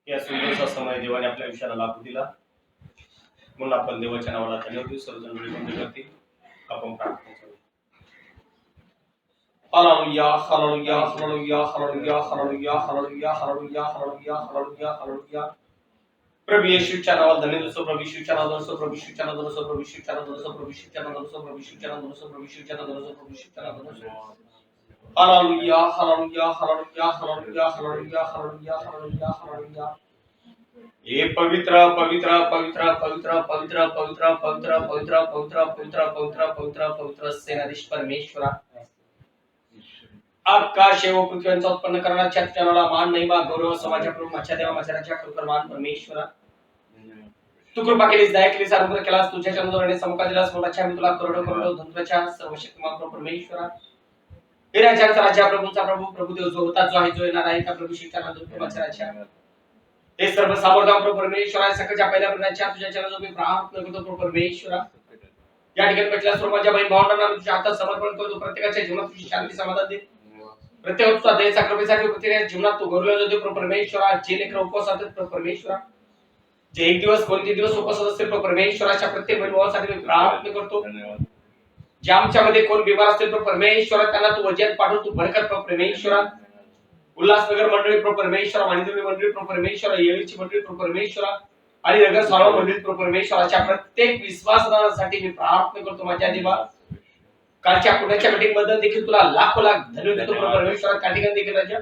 या सुंदरसा समय देवाने आपल्या आयुष्याला लाभू दिला म्हणून आपण देवाच्या नावाला धन्यवाद देऊ. सर्वजण बंद करतील. आपण प्रार्थना करू. हालेलुया हालेलुया हालेलुया हालेलुया हालेलुया हालेलुया हालेलुया हालेलुया हालेलुया हालेलुया. प्रभु येशूच्या नावाला धन्यवाद देतो. प्रभु येशूच्या नावाला देतो. प्रभु येशूच्या नावाला देतो. प्रभु येशूच्या नावाला देतो. प्रभु येशूच्या नावाला देतो. प्रभु येशूच्या नावाला देतो. प्रभु येशूच्या नावाला देतो. प्रभु येशूच्या नावाला देतो. हालेलुया हालेलुया हालेलुया हालेलुया हालेलुया हालेलुया हालेलुया हालेलुया. हे पवित्र पवित्र पवित्र पवित्र पवित्र पवित्र पवित्र पवित्र पवित्र पवित्र पवित्र पवित्र पवित्र सेनाधीश परमेश्वरा, आकाश व पृथ्वीचा उत्पन्न करण्याच्या त्याला मान महिमा गौरव समाजा प्रभू माझ्या देवा माझ्या राजा कृपावान परमेश्वरा, तू कृपा केलीस दया केलीस अनुग्रह केलास तुझ्या चंद्राने समका दिलास मोलाच्या मी तुला करोडो करोडो धनराच्या सर्वशक्तिमान प्रभू परमेश्वरा, हे राजाचा राजा प्रभूचा प्रभू प्रभुदेव जो होता जो आहे जो येणार आहे त्या प्रभू शिक्षणाला माझ्या राजा, हे सर्व सामर्थ्य प्रभू परमेश्वरा सकाळच्या पहिल्या प्रणाच्या तुझ्या चरणाजवळ मी प्रार्थना करतो प्रभू परमेश्वरा. या ठिकाणी बसल्या सर्व माझ्या बहीण भावंडांना तुझ्या हातात समर्पण करतो. प्रत्येकाच्या जीवनात तुझी शांती समाधान दे. प्रत्येक तुझा दयेचा कृपेसाठी प्रत्येकाच्या जीवनात तू गौरवला जातो प्रभू परमेश्वरा. जे लेकर उपवासात प्रभू परमेश्वरा, जे एक दिवस कोणते दिवस उपवासात असतील प्रभू परमेश्वराच्या प्रत्येक बहीण भावासाठी मी प्रार्थना करतो. जे आमच्यामध्ये कोण बिमार असतील प्रभू परमेश्वरा त्यांना तू वजन पाठव, तू बरकत प्रभू परमेश्वरा. उल्हासनगर मंडळी प्रभू परमेश्वरा, वाणिज्य मंडळी प्रभू परमेश्वरा, येळीची मंडळी प्रभू परमेश्वरा आणि नगर साळवा मंडळी प्रभू परमेश्वराच्या प्रत्येक विश्वासदारांसाठी मी प्रार्थना करतो माझ्या देवा. कालच्या पुण्याच्या मीटिंग बद्दल देखील तुला लाखो लाख धन्यवाद देतो प्रभू परमेश्वरा. त्या ठिकाणी देखील राजा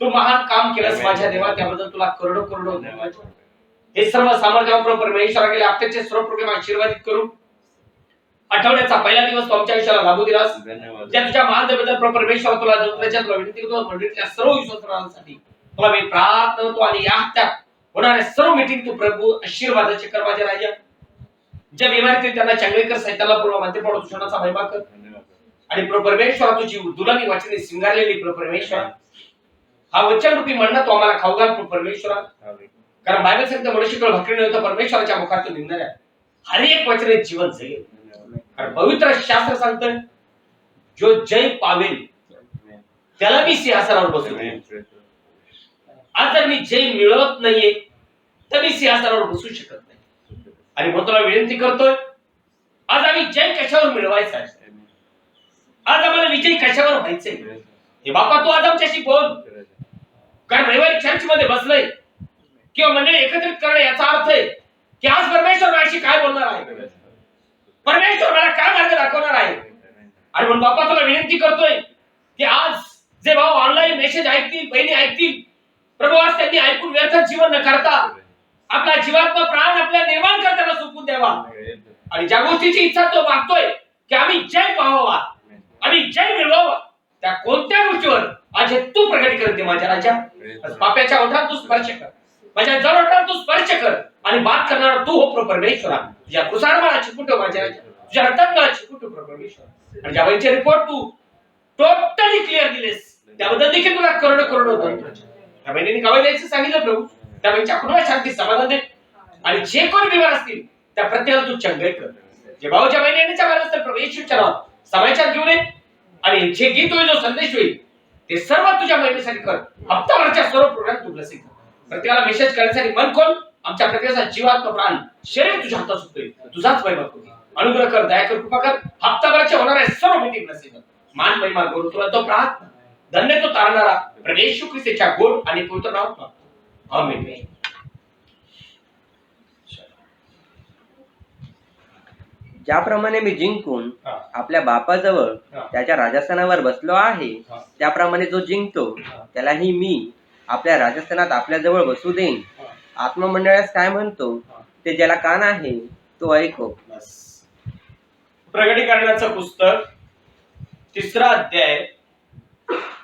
तू महान काम केलंस माझ्या देवा, त्याबद्दल तुला करोडो करोडो धन्यवाद. हे सर्व सामर्थ्य प्रभू परमेश्वरा केले आपल्याचे सर्व प्रोग्राम आशीर्वादित करून आठवड्याचा पहिला दिवस तू आमच्या आयुष्याला लाभू दिलास. ज्या तुझ्या महानतेबद्दल प्रभू परमेश्वरा तुला तुझ्या तुला विनंती करतो. मंडळीच्या सर्व विश्वासदारांसाठी तुला मी प्रार्थना करतो आणि या हप्त्यात होणाऱ्या सर्व मीटिंग तू प्रभू आशीर्वादाचे कर माझ्या राजा. ज्या बिमारीत त्यांना चांगले कर, सैताला पूर्व मध्ये पडो दुष्णाचा महिमा कर आणि प्रभू परमेश्वरा तुझी दुलानी वाचने सिंगारलेली प्रभू परमेश्वरा हा वचन रूपी म्हणणं तू आम्हाला खाऊ घाल प्रभू परमेश्वरा. कारण बायबल सांगते मनुष्यकुळ भाकरी नव्हतं परमेश्वराच्या मुखातून निघणाऱ्या हर एक वचने जीवन जाईल. कारण पवित्र शास्त्र सांगतं जो जय पावेल त्याला मी सिंहासनावर बसवतो. आज जर मी जय मिळवत नाहीये तर मी सिंहासनावर बसू शकत नाही. आणि म्हणून तुला विनंती करतोय आज आम्ही जय कशावर मिळवायचा आहे, आज आम्हाला विजय कशावर व्हायचंय हे बापा तू आज आमच्याशी बोल. कारण रविवारी चर्च मध्ये बसलंय किंवा मंडळी एकत्रित करणे याचा अर्थ आहे की आज परमेश्वर माझ्याशी काय बोलणार आहे, परमेश्वर मला काय मार्ग दाखवणार आहे. आणि म्हणून बापा तुला विनंती करतोय की आज जे भाऊ ऑनलाईन मेसेज ऐकतील बहिणी ऐकतील प्रभू आज त्यांनी ऐकून व्यर्थ जीवन न करता आपला जीवात्मा प्राण आपल्या निर्माण करताना सोपून द्यावा. आणि ज्या गोष्टीची इच्छा तो मागतोय की आम्ही जय पाहावा आम्ही जय मिळवावा त्या कोणत्या गोष्टीवर आज तू प्रगती करते माझ्या राजा. पाप्याच्या ओठात तू स्पर्श कर, माझ्या जड ओठात तू स्पर्श कर आणि बात करणारा तू हो प्रभू परमेश्वरा. तुझ्या कुसारमाला चिकूट माझ्या राजा, तुझ्या रक्ताला चिकूट प्रभू परमेश्वरा. आणि ज्या वैचे रिपोर्ट तू टोटली क्लिअर दिलेस त्याबद्दल देखील तुला करोडो करोडो धन्यवाद. त्या बहिणीने गावाला द्यायचं सांगितलं प्रभू, त्या बहिणीच्या कुटुंबात शांती समाधान दे. आणि जे कोण बिमार असतील त्या प्रत्येकाला तू चंगळ कर. जे भाऊच्या बहिणीच्या बाहेर असतील प्रभू येशूच्या नावात समाचार घेऊन ये आणि जे गीत होईल जो संदेश होईल ते सर्व तुझ्या महिमेसाठी कर. हप्ताभरच्या सर्व प्रोग्राम तू ब्लेसिंग कर. प्रत्येकाला मेसेज करण्यासाठी मन खोल. आमच्या प्रत्येकाचा जीवात्मा प्राण शरीर तुझ्या हातात सुटतोय, तुझाच महिमा कर, अनुग्रह कर, दया कर, कृपा कर. हप्ताभरच्या होणाऱ्या सर्व मीटिंग ब्लेसिंग कर. मान महिमा करू तुला तो प्रार्थना धन्य तो तारणारा प्रभू येशू ख्रिस्ताच्या गोड आणि पवित्र नावात आमेन. ज्याप्रमाणे मी जिंकून आपल्या बापाजवळ त्याच्या राजस्थानावर बसलो आहे त्याप्रमाणे जो जिंकतो त्यालाही मी आपल्या राजस्थानात आपल्याजवळ बसू देईन. आत्ममंडळास काय म्हणतो ते ज्याला कान आहे तो ऐको. प्रगटीकरणाचं पुस्तक 3रा अध्याय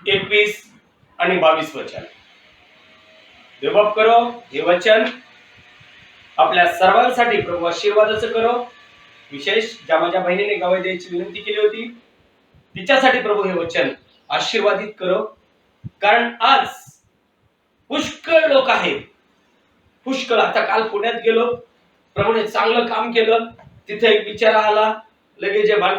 21 आणि 22 वचन. देवबाप करो हे वचन आपल्या सर्वांसाठी प्रभू आशीर्वादाचं करो. विशेष ज्या माझ्या बहिणीने गावाला द्यायची विनंती केली होती तिच्यासाठी प्रभू हे वचन आशीर्वादित करो. कारण आज पुष्कळ लोक आहेत, पुष्कळ. आता काल पुण्यात गेलो, प्रभूने चांगलं काम केलं. तिथे एक बिचारा आला लगेच बाण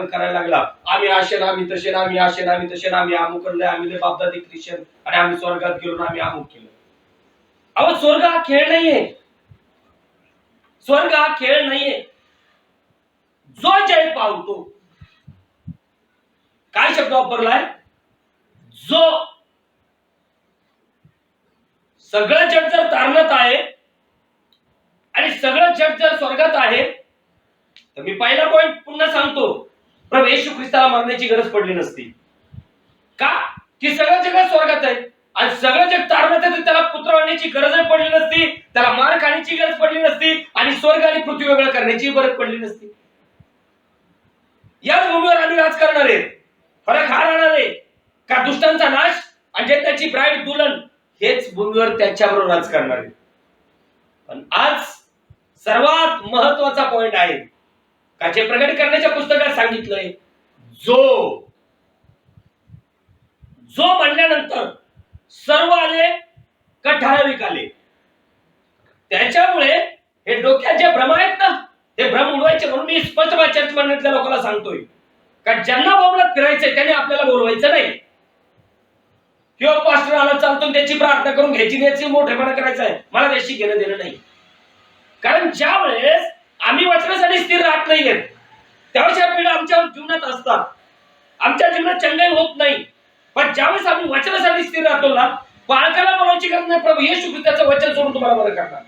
करायला लागला. आम्ही असे ना आम्ही तसे ना आम्ही असे ना आम्ही तसे ना आम्ही अमुक करले आम्ही बापदादी ख्रिश्चन आणि आम्ही स्वर्गात गेलो ना आम्ही अमुक केलं. अहो स्वर्ग हा खेळ नाहीये, स्वर्ग हा खेळ नाहीये. जो जय पावतो, काय शब्द वापरलाय? जो. सगळं जग जर तारणात आहे आणि सगळं जग जर स्वर्गात आहे, तर मी पहिला पॉइंट पुन्हा सांगतो, प्रभू येशू ख्रिस्ताला मरण्याची गरज पडली नसती. का? की सगळं जग स्वर्गात आहे आणि सगळं जग तारणात आहे, तर त्याला पुत्र आणण्याची गरजही पडली नसती, त्याला मार खाण्याची गरज पडली नसती आणि स्वर्ग आणि पृथ्वी वेगळं करण्याची गरज पडली नसती. याच भूमीवर आम्ही राज करणार आहे. फरक हा राहणार आहे का दुष्टांचा नाश आणि जे त्याची ब्राईड दुल्हन हेच भूमीवर त्याच्यावर राज करणार आहे. पण आज सर्वात महत्वाचा पॉइंट आहे का जे प्रगट करण्याच्या पुस्तकात सांगितलंय, जो जो म्हणल्यानंतर सर्व आले का ठराविक आले. त्याच्यामुळे हे डोक्यात जे भ्रम आहेत ना, ते भ्रम उडवायचे. म्हणून मी स्पष्ट चर्च मंडळातल्या लोकांना सांगतोय का ज्यांना बोंबलत फिरायचंय त्यांनी आपल्याला बोलवायचं नाही. किंवा पास्टर आला चालतो त्याची प्रार्थना करून घ्यायची, त्याची मोठेपणा करायचा आहे, मला त्याशी घेणं देणं नाही. कारण ज्या वेळेस आम्ही वचनासाठी स्थिर राहत नाहीये, त्यावेळेस या पिढ्या आमच्या जीवनात असतात, आमच्या जीवनात चंगाई होत नाही. पण ज्यावेळेस आम्ही वचनासाठी स्थिर राहतो ना, बाळकाला बोलायची गरज नाही, प्रभू येशू ख्रिस्ताचं वचन सोडून तुम्हाला बरं करणार.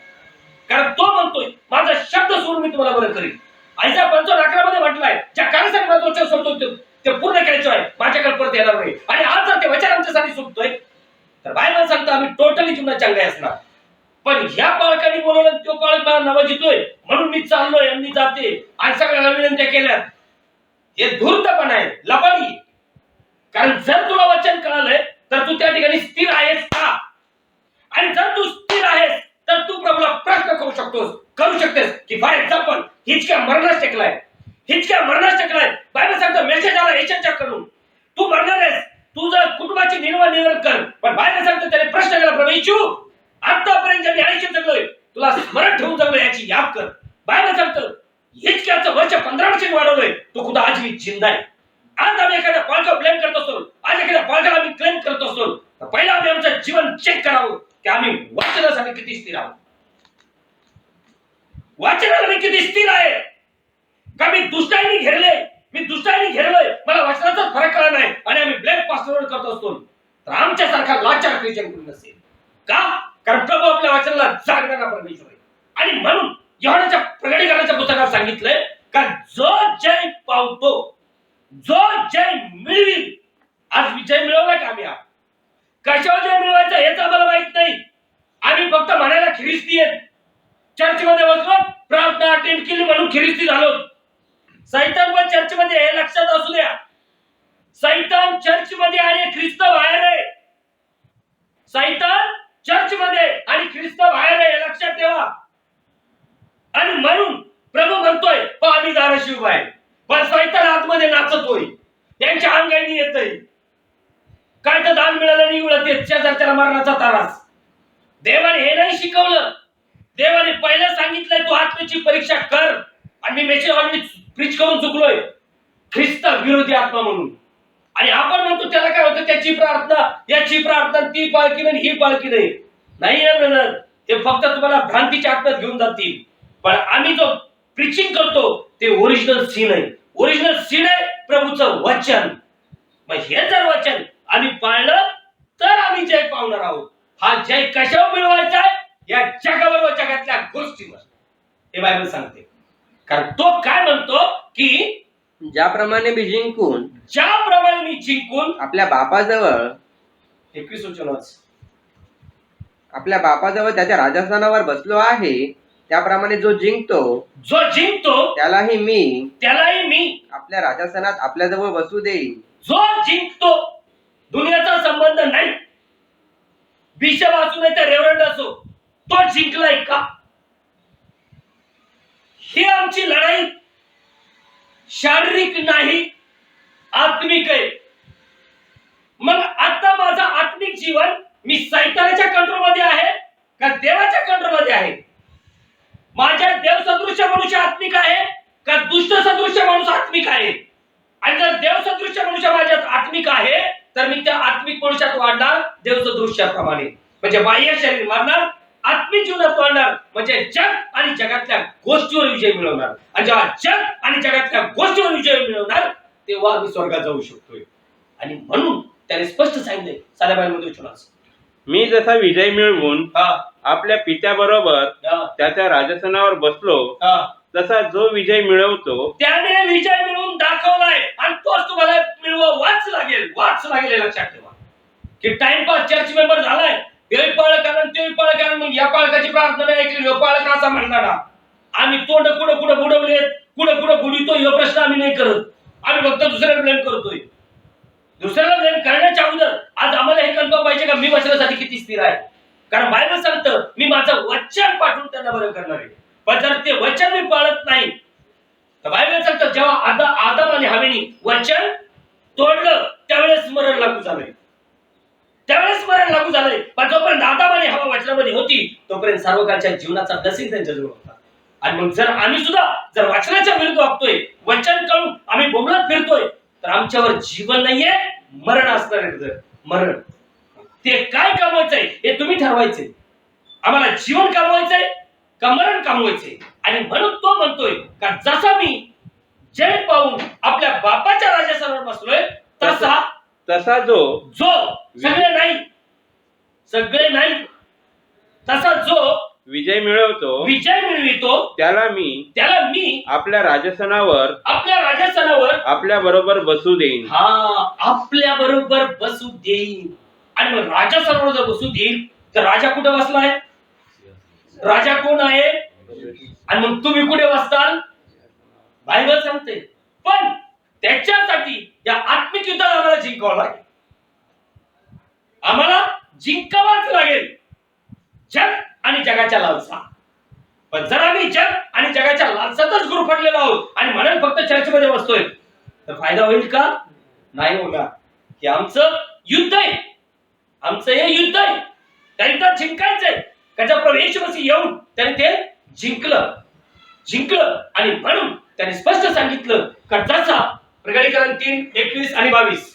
कारण तो म्हणतोय माझा शब्द सोडून मी तुम्हाला बरं करीन. आयसा 55:11 मध्ये म्हटलंय, ज्या कार्यासाठी माझं वचन सोडतो ते पूर्ण करायचं आहे, माझ्याकडे परत येणार नाही. आणि आज जर ते वचन आमच्यासाठी सुटतोय, तर बायबल सांगतो आम्ही टोटली जीवनात चंगाई असणार. पण ह्या बाळकाने बोलवलं, तो बाळक मला नवजितोय म्हणून मी चाललोय आणि मी जाते आणि सगळ्या विनंत्या केल्यात, हे धूर्तपणा आहे, लबाडी. कारण जर तुला वचन कळालंय तर तू त्या ठिकाणी स्थिर आहेस का? आणि जर तू स्थिर आहेस तर तू प्रभूला प्रश्न करू शकतेस की फॉर एक्झाम्पल हिचक्या मरणास टेकलाय, हिचक्या मरणास टेकलाय. बायबल सांगतो मेसेज आला येशूच्या कडून, तू मरणार आहेस, तुझं कुटुंबाची निर्वहन कर. पण बायबल सांगतो त्याने प्रश्न केला, प्रभू येशू आतापर्यंत ज्यांनी आयुष्य जगलोय तुला स्मरण ठेवून जगलोय याची याद कर. बायबल सांगतो हिचक्याचं वर्ष 15 वर्ष वाढवलंय, तो खुदा आज मी जिंदा आहे. आज आम्ही एखाद्या पालकाला ब्लेम करत असतो, आज एखाद्या पालकाला आम्ही क्लेम करत असतो, तर पहिला आम्ही आमचं जीवन चेक करावं की आम्ही वाचनासाठी किती स्थिर आहोत. वाचनाला मी किती स्थिर आहे का? मी दुष्टाईने घेरलोय, मला वाचनाचा फरक कळला नाही आणि आम्ही ब्लेम पास्टरवर करत असतो, तर आमच्यासारखा लाचार ख्रिश्चन कोणी नसेल. का? कारण प्रभू आपल्या वाचनाला जागणारा परमेश्वर आहे. आणि म्हणून योहानाच्या प्रकटीकरणाच्या पुस्तकात सांगितलंय का जो जय पावतो, जो जय मिळविल. आज विजय मिळवला का आम्ही? कशावर जय मिळवायचं हेच आम्हाला माहित नाही. आम्ही फक्त म्हणायला ख्रिस्ती आहेत, चर्चमध्ये बसलो, प्रार्थना अटेंड केली म्हणून ख्रिस्ती झालो. सैतान पण चर्चमध्ये हे लक्षात असू द्या, सैतान चर्चमध्ये आणि ख्रिस्त बाहेर आहे. सैतान चर्चमध्ये आणि ख्रिस्त बाहेर आहे, लक्षात ठेवा. आणि म्हणून प्रभू म्हणतोय आम्ही दाराशी उभा आहे, पण सैतान आतमध्ये नाचतोय, त्यांच्या अंगाने येतय. काय तर दान मिळालं नाही उलट शेजारच्याला मरणाचा त्रास. देवाने हे नाही शिकवलं. देवाने पहिलं सांगितलंय तू आत्म्याची परीक्षा कर. आणि मी मेसेज ऑलरेडी प्रीच करून चुकलोय, ख्रिस्त विरोधी आत्मा म्हणून. आणि आपण म्हणतो त्याला काय होतं, त्याची प्रार्थना, याची प्रार्थना, ती पालखी नाही, ही पालखी नाही. नाही आहे ब्रदर, ते फक्त तुम्हाला भ्रांतीच्या आत्म्यात घेऊन जातील. पण आम्ही जो प्रीचिंग करतो ते ओरिजिनल सीन आहे. ओरिजिनल सीन आहे प्रभूचं वचन. मग हे जर वचन आम्ही पाळलं तर आम्ही जय पावणार आहोत. हा जय कशावर मिळवायचा आहे? या जगावर व जगातल्या गोष्टीवर, हे बायबल सांगते. कारण तो काय म्हणतो की ज्याप्रमाणे मी जिंकून आपल्या बापाजवळ 21 वचनच आपल्या बापाजवळ त्याच्या राजस्थानावर बसलो आहे, त्याप्रमाणे जो जिंकतो त्यालाही मी आपल्या राजस्थानात आपल्याजवळ बसू देईन. जो जिंकतो, दुनियाचा संबंध नाही, बिशप असू नाही तर रेव्हरंड असो, तो जिंकलाय का? ही आमची लढाई शारीरिक नाही, आत्मिक आहे. मग आता माझं आत्मिक जीवन मी सैतानाच्या कंट्रोल मध्ये आहे का देवाच्या कंट्रोल मध्ये आहे? माझ्या देव सदृश्य मनुष्य आत्मिक आहे का दुष्ट सदृश्य माणूस आत्मिक आहे? आणि जर देव सदृश्य मनुष्य माझ्यात आत्मिक आहे तर मी त्या आत्मिक मनुष्यात वाढणार देव सदृश्याप्रमाणे. म्हणजे बाह्य शरीर मरणार, आत्मिक जीवनात वाढणार म्हणजे जग आणि जगातल्या गोष्टीवर विजय मिळवणार. आणि जेव्हा जग आणि जगातल्या गोष्टीवर विजय मिळवणार तेव्हा आम्ही स्वर्गात जाऊ शकतोय. आणि म्हणून त्याने स्पष्ट सांगितले साध्या बाईमध्ये विचारणार मी जसा विजय मिळवून आपल्या पित्याबरोबर त्याच्या राजस्थानावर बसलो तसा जो विजय मिळवतो त्याने विजय मिळवून दाखवलाय आणि तोच तुम्हाला मिळवाच लागेल. हे लक्षात ठेवा की टाइमपास चर्च मेंबर झालाय, हे पाळ कारण ते पाळ कारण मग या पाळकाची प्रार्थना नाही ऐकली, हे पाळक असा म्हणताना आम्ही तोंड कुठं बुडवलेत, कुठं बुडितो हे प्रश्न आम्ही नाही करत. आम्ही फक्त दुसऱ्याला ब्लेम करतोय. दुसऱ्याला ब्लेम करण्याच्या अगोदर आज आम्हाला हे कन्फर्म पाहिजे का मी वचनासाठी किती स्थिर आहे. कारण बायबल सांगतं मी माझं वचन पाठवून त्यांना बरं करणार आहे. पण जर ते वचन मी पाळत नाही तर बायबल सांगतं जेव्हा आदम आणि हवेनी वचन तोडलं त्यावेळेस मरण लागू झालंय. पण जोपर्यंत आदम आणि हवा वचनामध्ये होती तोपर्यंत सर्वकाळच्या जीवनाचा दसील त्यांच्याजवळ होता. आणि मग जर आम्ही सुद्धा जर वचनाच्या विरुद्ध वागतोय, वचन कळून आम्ही बोंबलत फिरतोय तर आमच्यावर जीवन नाहीये, मरण असणार आहे. मरण ते काय कमवायचंय हे तुम्ही ठरवायचंय. आम्हाला जीवन कमवायचंय का मरण कमवायचंय. आणि म्हणून तो म्हणतोय का जसा मी जय पाहून आपल्या बापाच्या राजासमोर बसलोय तसा जो सगळे नाही तसा जो विजय मिळवितो त्याला मी आपल्या राजस्थानावर आपल्या बरोबर बसू देईन. आपल्या बरोबर बसू देईन. आणि मग राजासमोर जर बसू देईल तर राजा कुठे बसलाय? राजा कोण आहे? आणि मग तुम्ही कुठे बसताल? बायबल सांगते. पण त्याच्यासाठी या आत्मिक युद्धाला आम्हाला जिंकावं लागेल. आम्हाला जिंकावाच लागेल जग आणि जगाच्या लालसा. पण जर आम्ही जग आणि जगाच्या लालसातच गुरफटलेलो आहोत आणि म्हणून फक्त चर्चेमध्ये बसतोय तर फायदा होईल का? नाही होणार. की आमचं युद्ध आहे, आमचं हे युद्ध आहे. त्या युद्धात जिंकायचंय. त्याच्या प्रभू येशू मसीह येऊन त्याने ते जिंकलं. आणि म्हणून त्याने स्पष्ट सांगितलं का जसा प्रकटीकरण 3:21 आणि 22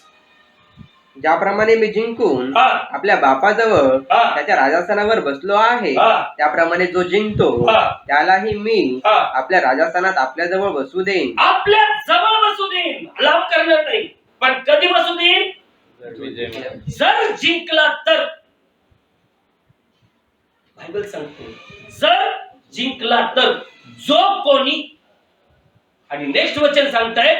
ज्याप्रमाणे मी जिंकून आपल्या बापाजवळ त्याच्या राजस्थानावर बसलो आहे त्याप्रमाणे जो जिंकतो त्यालाही मी आपल्या राजस्थानात आपल्या जवळ बसू देईन. आपल्या जवळ बसू देईन. लाभ करणार नाही. पण कधी बसू देईन? जर जिंकला तर. बायबल सांगते जर जिंकला तर जो कोणी. आणि नेक्स्ट वचन सांगताय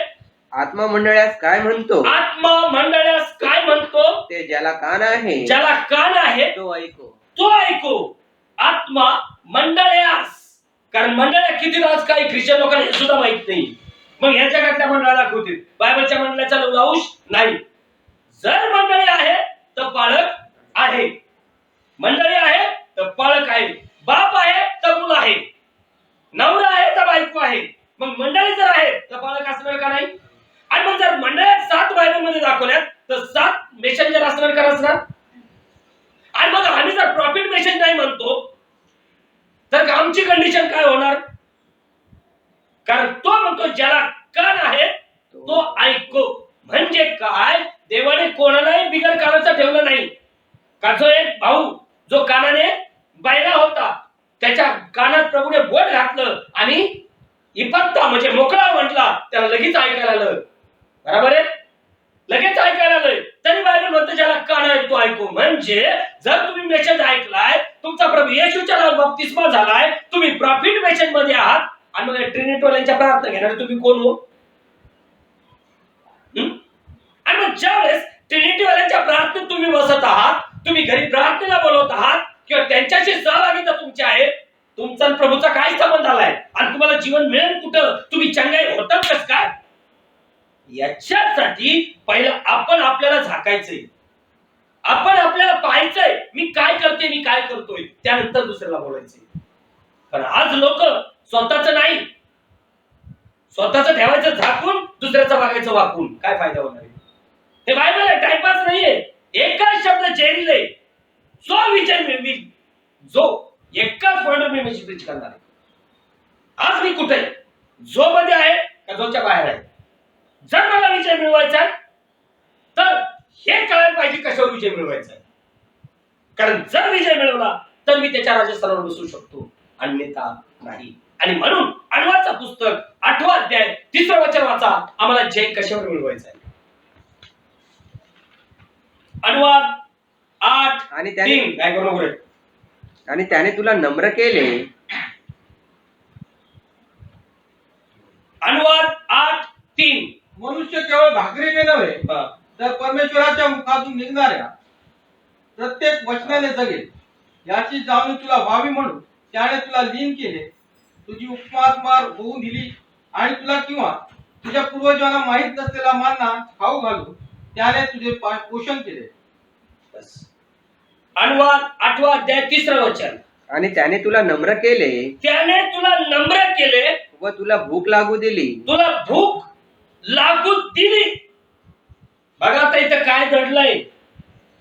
आत्मा मंडळास काय म्हणतो? आत्मा मंडळास काय म्हणतो? ते ज्याला कान आहे तो ऐको. आत्मा मंडळास. कारण मंडळ्या किती आज काही ख्रिश्चन लोकांना हे सुद्धा माहित नाही. मग या जगातल्या मंडळाला दाखवतील, बायबलच्या मंडळाचा लावूश नाही. जर मंडळी आहे तर पाळक आहे, मंडळी आहे तर पाळक आहे, बाप आहे तर मुलं आहे, नवरा आहे तर बायको आहे. मग मंडळी जर आहे तर पाळक असणार का नाही? आणि मग जर मंडळात 7 बायबल मध्ये दाखवल्यात तर 7 मेसेंजर असणार का नसणार? आणि मग आम्ही जर प्रॉफिट मेसेंजर नाही म्हणतो तर आमची कंडिशन काय होणार? कारण तो म्हणतो ज्याला कान आहे तो ऐको. म्हणजे काय? देवाने कोणालाही बिगर कानाचा ठेवलं नाही. का जो एक भाऊ जो कानाने बायला होता त्याच्या कानात प्रभूने बोट घातलं आणि इपत्ता म्हणजे मोकळा म्हटला, त्याला लगेच ऐकायला आलं. बरोबर आहे? लगेच ऐकायला आलं. तरी बायबल म्हणतं ज्याला कान आहे तो ऐकू. म्हणजे जर तुम्ही मेसेज ऐकलाय, तुमचा प्रभू येशूच्या नावात बप्तिस्मा झालाय, तुम्ही प्रॉफिट मेसेज मध्ये आहात आणि मग ट्रिनिटीवाल्यांच्या प्रार्थना घेणार तुम्ही कोण हो? आणि मग ज्यावेळेस ट्रिनिटीवाल्यांच्या प्रार्थनेत तुम्ही बसत आहात, तुम्ही घरी प्रार्थनेला बोलवत आहात किंवा त्यांच्याशी सहभागिता तुमची आहे, तुमचा प्रभूचा काय संबंध आलाय? आणि तुम्हाला जीवन मिळेल कुठं? तुम्ही चंगाई होतात कस काय? याच्यासाठी पहिलं आपण आपल्याला झाकायचंय. आपण आपल्याला पाहायचंय मी काय करते, मी काय करतोय, त्यानंतर दुसऱ्याला बोलायचंय. पण आज लोक स्वतःच नाही, स्वतःच ठेवायचं झाकून, दुसऱ्याचं बघायचं वाकून. काय फायदा होणार आहे? हे बायबल आहे, टाइमपास नाहीये. एकच शब्द जेरीले जो विजय मिळविल, जो एकाच पॉइंटवर मी मेसेज करणार आहे. आज मी कुठे? जो मध्ये आहे का जोच्या बाहेर आहे? जर मला विजय मिळवायचा तर हे कळायला पाहिजे कशावर विजय मिळवायचा. कारण जर विजय मिळवला तर मी त्याच्या राजस्थानावर बसू शकतो, अन्यथा नाही. आणि म्हणून अनुवादचं पुस्तक 8वा अध्याय 3रं वचन वाचा. आम्हाला जय कशावर मिळवायचा आहे. अनुवाद 8 आणि त्याने 3 काय करू नको रे. आणि त्याने तुला नम्र केले. अनुवाद 8:3. मनुष्य केवळ भाकरीने नव्हे हा. तर परमेश्वराच्या मुखातून निघणाऱ्या प्रत्येक वचनाने जगेल याची जाणीव तुला व्हावी म्हणून त्याने तुला लीन केले, तुझी उपमासमार होऊन दिली आणि तुला किंवा तुझ्या पूर्वजांना माहीत नसलेला मान्ना खाऊ घालून त्याने तुझे पोषण केले. बस. अनुवाद 8वा अध्याय 3रं वचन. आणि त्याने तुला नम्र केले त्याने तुला नम्र केले, व तुला भूक लागू दिली. तुला भूक लागू दिली. बघा आता इथं काय दडलंय.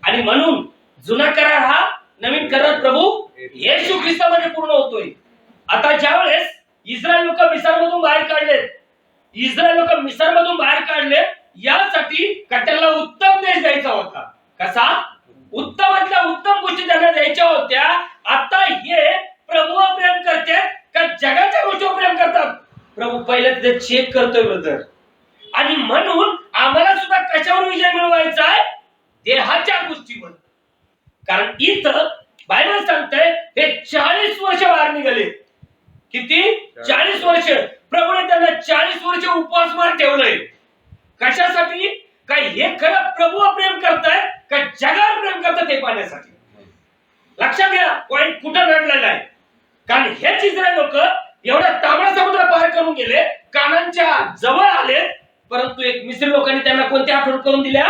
आणि म्हणून जुना करार हा नवीन करार प्रभू येशू ख्रिस्तामध्ये पूर्ण होतोय. आता ज्या वेळेस इस्रायल लोक मिसरमधून बाहेर काढले यासाठी त्यांना उत्तम देश द्यायचा होता. कसा? उत्तमातल्या उत्तम गोष्टी त्यांना द्यायच्या होत्या. आता हे प्रभूवर प्रेम करतात का जगाच्या गोष्टीवर प्रेम करतात? प्रभू पहिले तिथे चेक करतोय ब्रदर. आणि म्हणून आम्हाला सुद्धा कशावर विजय मिळवायचा आहे? देहाच्या गोष्टीवर. कारण इथं बायबल सांगतंय हे 40 वर्ष बाहेर निघाले. किती? 40 वर्ष. प्रभूने त्यांना 40 वर्ष उपवासमार ठेवलंय. कशासाठी? काय हे खरं प्रभूवर प्रेम करतायत का जगावर प्रेम करतात ते पाहण्यासाठी. लक्षात घ्या पॉइंट कुठं रडलेला आहे. कारण हेच इस्रायल लोक एवढा तांबडा समुद्र पार करून गेले, कानांच्या जवळ आले, परंतु एक मिस्री लोकांनी त्यांना कोणत्या आठवण करून दिल्या?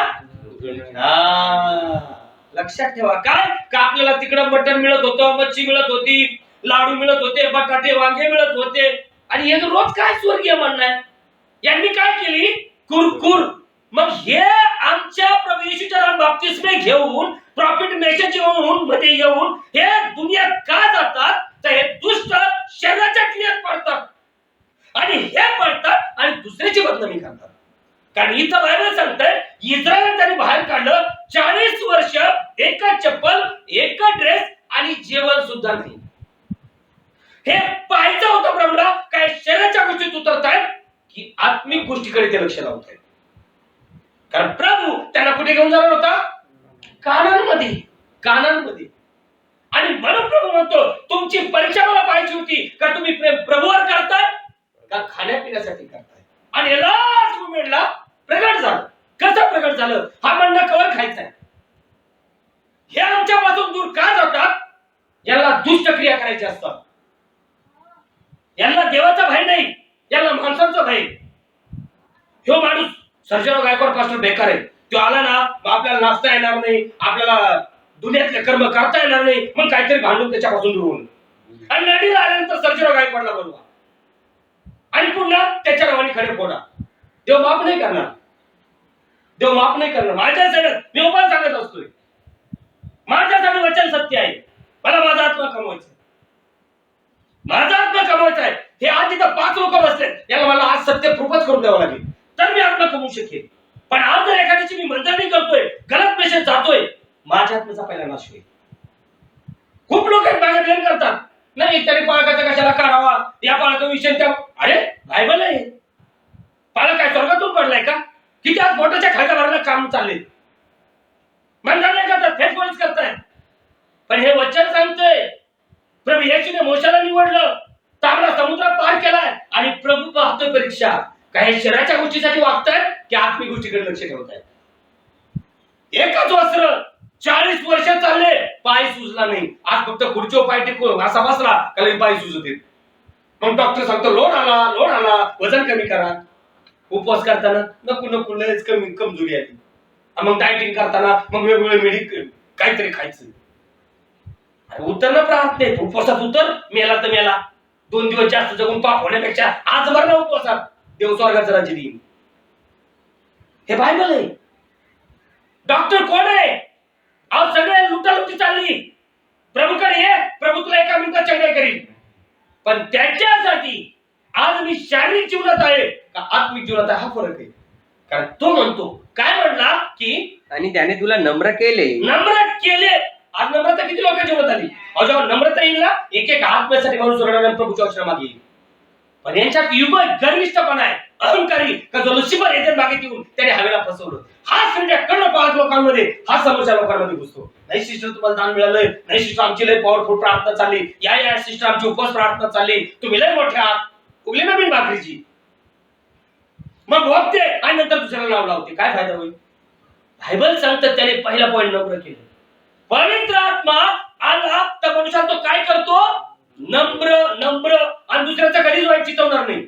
लक्षात ठेवा. काय का आपल्याला तिकडं मटण मिळत होतं, मच्छी मिळत होती, लाडू मिळत होते, बटाटे वांगे मिळत होते. आणि हे रोज काय स्वर्गीय म्हणणं आहे. यांनी काय केली? कुरकुर. मग हे आमच्या प्रभू येशूच्या बाप्तिस्मे घेऊन प्रॉफिट मेसेज मध्ये येऊन हे दुनियात का जातात? तर हे दुष्ट शरीराच्या क्रियेत पडतात आणि हे पडतात आणि दुसऱ्याची बदनामी करतात. कारण इथं बायबल सांगतंय इस्रायल त्यांनी बाहेर काढलं 40 वर्ष, एका चप्पल, एका ड्रेस आणि जेवण सुद्धा नाही. हे पाहायचं होतं प्रभूला काय शरीराच्या गोष्टीत उतरतायत की आत्मिक गोष्टीकडे ते लक्ष लावतायत. कारण प्रभू त्यांना कुठे घेऊन जाणार होता? कानांमध्ये. आणि म्हणून प्रभू म्हणतो तुमची परीक्षा मला पाहायची होती का तुम्ही प्रेम प्रभूवर करताय का खाण्यापिण्यासाठी करताय. आणि लास्ट मोमेंटला प्रगट झालं. कसं प्रगट झालं? हा म्हणणं कवर खायचा आहे. हे आमच्यापासून दूर का जातात? याला दुष्ट क्रिया करायच्या असतात. यांना देवाचा भय नाही, यांना माणसांचा भय. ह्यो माणूस सर्जराव गायकवाड पास्टर बेकार आहे. तो आला ना आपल्याला नाचता येणार नाही, आपल्याला दुनियातले कर्म करता येणार नाही. मग काहीतरी भांडून त्याच्यापासून दूर होऊन आणि नडीला आल्यानंतर सर्जराव गायकवाडला बोलवा आणि पुन्हा त्याच्या नावाने खडे फोडा. देव माफ नाही करणार. माझ्यासाठी मी उपाय सांगत असतोय. माझ्यासाठी वचन सत्य आहे. मला माझा आत्मा कमवायचा आहे. हे आज इथं 5 लोक बसले, याला मला आज सत्य प्रूफच करून द्यावं लागेल तर मी आत्मा कमवू शकेन. पण आज जर एखाद्याची मी मंडळी करतोय, गलत मेसेज जातोय, माझ्या आत्म्याचा पहिला नाश होईल. खूप लोक माझ्या ब्लेम करतात, नाही तरी पालकाचा कशाला काढावा, या पालकाविषयी त्या. अरे बायबल आहे. पालक काय स्वर्गातून पडलाय का? किती आज बोटाच्या खालच्या भरायला काम चालले. मंडळ नाही करतात, फेस कोणीच करतायत. पण हे वचन सांगतोय प्रभू येशूने मोशाला निवडलं, तांबडा समुद्र पार केलाय आणि प्रभू पाहतोय परीक्षा. काही शरीराच्या गोष्टीसाठी वागतायत की आत्मिक गोष्टीकडे लक्ष ठेवतायत. एकच वस्त्र 40 वर्ष चालले, पाय सुजला नाही. आज फक्त खुर्चीवर पाय टेकून असा बसला का पाय सुजते. मग डॉक्टर सांगतो लोड आला, वजन कमी करा. उपवास करताना नको लयच कमजोरी आली. मग डायटिंग करताना मग वेगवेगळे मेडिकल काहीतरी खायचं. उतरणं राहत नाही. उपवासात उतर, मेला तर मेला. 2 दिवस जास्त जगून पाप होण्यापेक्षा आज भर ना उपवासात देव स्वर्गाचं राज्य देईल. हे बायबल आहे. डॉक्टर कोण आहे? आज सगळे लुटालुटी चालली. प्रभूकडे ये, प्रभू तुला एका मिनिटात चंगाई करील. पण त्याच्यासाठी आज मी शारीरिक जीवनात आहे का आत्मिक जीवनात आहे हा फरक आहे. कारण तो म्हणतो काय म्हणला की आणि त्याने तुला नम्र केले आज नम्रता किती लोकांच्या जीवनात आली. अहो जेव्हा नम्रता येईल ना, एक एक आत्म्यासाठी माणूस रडणार प्रभूच्या वचनामागे येईल. पण यांच्यात युग गर्विष्ठपणा आहे, अहंकारी, का जो लुसिफर येते मागे येऊन त्याने हवेला फसवलं. हा संजय कर्णपाळक लोकांमध्ये, हा समोरच्या लोकांमध्ये घुसतो. नाही सिस्टर तुम्हाला दान मिळालंय, नाही सिस्टर आमची लय पॉवरफुल प्रार्थना चालली, या सिस्टर आमची उपवास प्रार्थना चालली, तुम्ही लय मोठे आहात, उगली नवीन भाकरीची. मग बघते आणि नंतर दुसऱ्याला नाव लावते, काय फायदा होईल. बायबल सांगतात त्याने पहिला पॉइंट नम्र केलं. पवित्र आत्मा आला तर मनुष्य तो काय करतो, नम्र नम्र, आणि दुसऱ्याचा कधीच वाईट चितवणार नाही,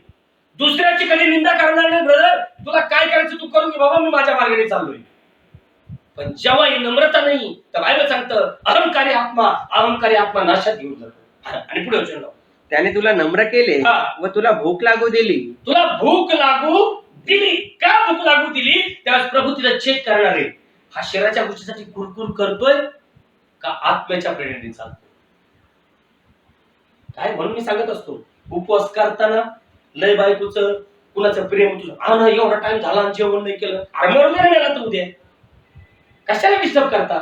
दुसऱ्याची कधी निंदा करणार नाही. ब्रदर तुला काय करायचं तू करून घे बाबा, मी माझ्या मार्गाने चाललोय. पण जेव्हा ही नम्रता नाही तर बायबल सांगतं अहंकारी आत्मा नाशात घेऊन जातो. आणि पुढे वचन त्याने तुला नम्र केले व तुला भूक लागू दिली. तुला भूक लागू दिली. का भूक लागू दिली? त्यावेळेस प्रभू तिला चेक करणार आहे, हा शरीराच्या गोष्टीसाठी कुरकुर करतोय का आत्म्याच्या प्रेरणेने चालतोय. काय म्हणून मी सांगत असतो, उपवास करताना लय बायकोचं कुणाचं प्रेम तुझं, हा ना एवढा टाइम झाला आणि जेवण नाही केलं, अरे मरून नाही गेला तर उद्या कशाला डिस्टर्ब करता.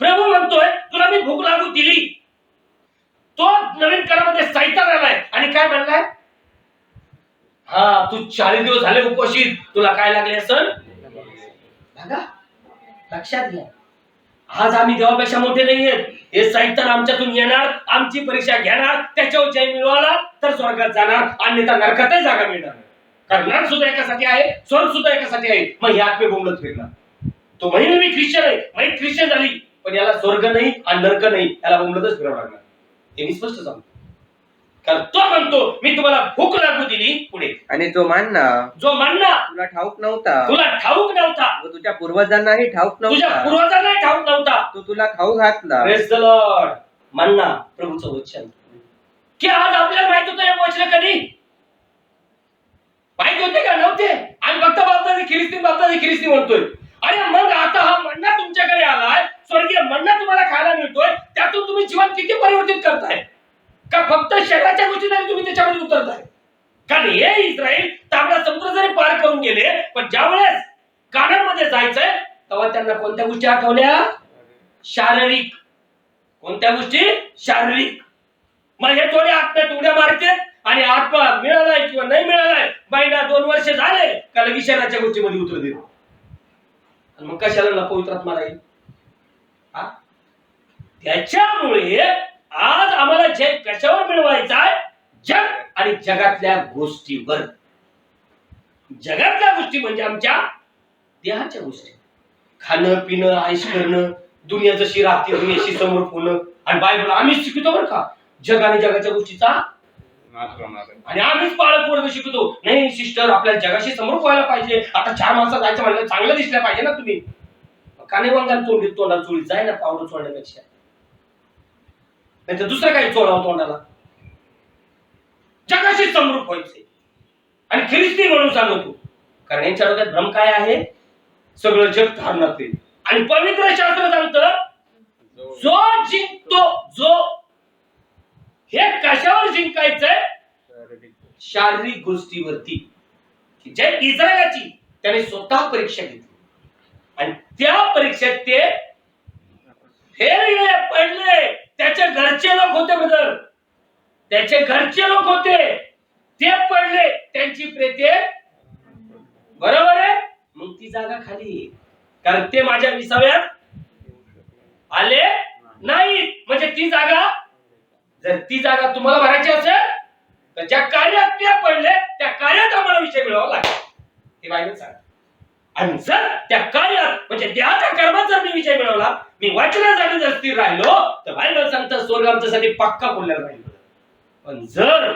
प्रभू म्हणतोय तुला मी भूक लागू दिली. तो नवीन करामध्ये सैतान आलाय आणि काय म्हणलाय, हा तू 40 दिवस झाले उपवासित, तुला काय लागले असेल बघा. लक्षात घ्या, आज आम्ही देवापेक्षा मोठे नाहीयेत. हे सैतान आमच्यातून येणार, आमची परीक्षा घेणार, त्याच्यावर जय मिळवला तर स्वर्गात जाणार, अन्यथा नरकातही जागा मिळणार. कारण नरक सुद्धा एकासाठी आहे, स्वर्ग सुद्धा एकासाठी आहे. मग हे आत्मे बोंबलत फिरणार. तो महिने मी ख्रिश्चन आहे, माहीत ख्रिश्चन झाली, पण याला स्वर्ग नाही आणि नरक नाही, याला बोंबलतच फिरावं लागणार. हे मी स्पष्ट सांगतो. कारण तो म्हणतो मी तुम्हाला भूक लागू दिली. पुढे आणि जो मानना तुला ठाऊक नव्हता व तुझ्या पूर्वजांनाही ठाऊक नव्हता तो तुला खाऊ घातला. Praise the lord. मन्ना प्रभूचं वचन, की आज आपल्याला माहित होतं हे वचन कधी माहित होते का नव्हते. आणि फक्त बापदादी ख्रिस्ती म्हणतोय. अरे मग आता हा मन्ना तुमच्याकडे आलाय, स्वर्गीय मन्ना तुम्हाला खायला मिळतोय, त्यातून तुम्ही जीवन किती परिवर्तित करताय का फक्त शरीराच्या गोष्टी तुम्ही त्याच्यामध्ये उतरताय. कारण हे इस्रायल तांबडा समुद्र जरी पार करून गेले, पण ज्यावेळेस कानांमध्ये जायचंय तेव्हा त्यांना कोणत्या गोष्टी आठवल्या, शारीरिक. कोणत्या गोष्टी, शारीरिक. मग हे थोडे आत्म्यात उड्या मारते आणि आत्मा मिळालाय किंवा नाही मिळालाय, महिना 2 वर्ष झाले का लगेच शरीराच्या गोष्टीमध्ये उतर देतो. मग कशाला पवित्र आत्मा राहील. त्याच्यामुळे आज आम्हाला जग कशावर मिळवायचं आहे, जग आणि जगातल्या गोष्टीवर. जगातल्या गोष्टी म्हणजे आमच्या देहाच्या गोष्टी, खाणं पिणं आयुष करणं, दुनिया जशी राहते दुनियाशी समोर होणं. आणि बायबल आम्हीच शिकतो बरं का जग आणि जगाच्या गोष्टीचा नाश होणार आहे. आणि आम्हीच पाळत वर्ग शिकतो. नाही सिस्टर आपल्याला जगाशी समोर व्हायला पाहिजे, आता 4 माणसं जायचं म्हणलं चांगलं दिसलं पाहिजे ना तुम्ही. का नाही वंगाल तोंडाला चोळी जाय ना पावडर चोळण्यापेक्षा, नाही तर दुसरं काही चोळावं तोंडाला. जगाशी समरूप व्हायचे आणि ख्रिस्ती म्हणून सांगतो. कारण यांच्या डोक्यात भ्रम काय आहे, सगळं जग धारणार ते. आणि पवित्र शास्त्र सांगतं जो जिंकतो, जो हे कशावर जिंकायचंय, शारीरिक गोष्टीवरती. जे इस्रायलाची त्याने स्वतः परीक्षा घेतली आणि त्या परीक्षेत ते फेल पडले. त्याचे घरचे लोक होते ब्रदर, त्याचे घरचे लोक होते, ते पडले, त्यांची प्रेते बरोबर आहे. मग ती जागा खाली, कारण ते माझ्या 20व्यात आले नाही. म्हणजे ती जागा, जर ती जागा तुम्हाला भरायची असेल तर ज्या कार्यात ते पडले त्या कार्यात आम्हाला विषय मिळवावा लागेल, हे बायबल सांगते. आणि जर त्या कार्यात म्हणजे देहाच्या कर्मात जर मी विजय मिळवला, मी वाचनासाठी जर स्थिर राहिलो, तर बायबल सांगतं स्वर्ग आमच्यासाठी पक्का बोललेला राहील. पण जर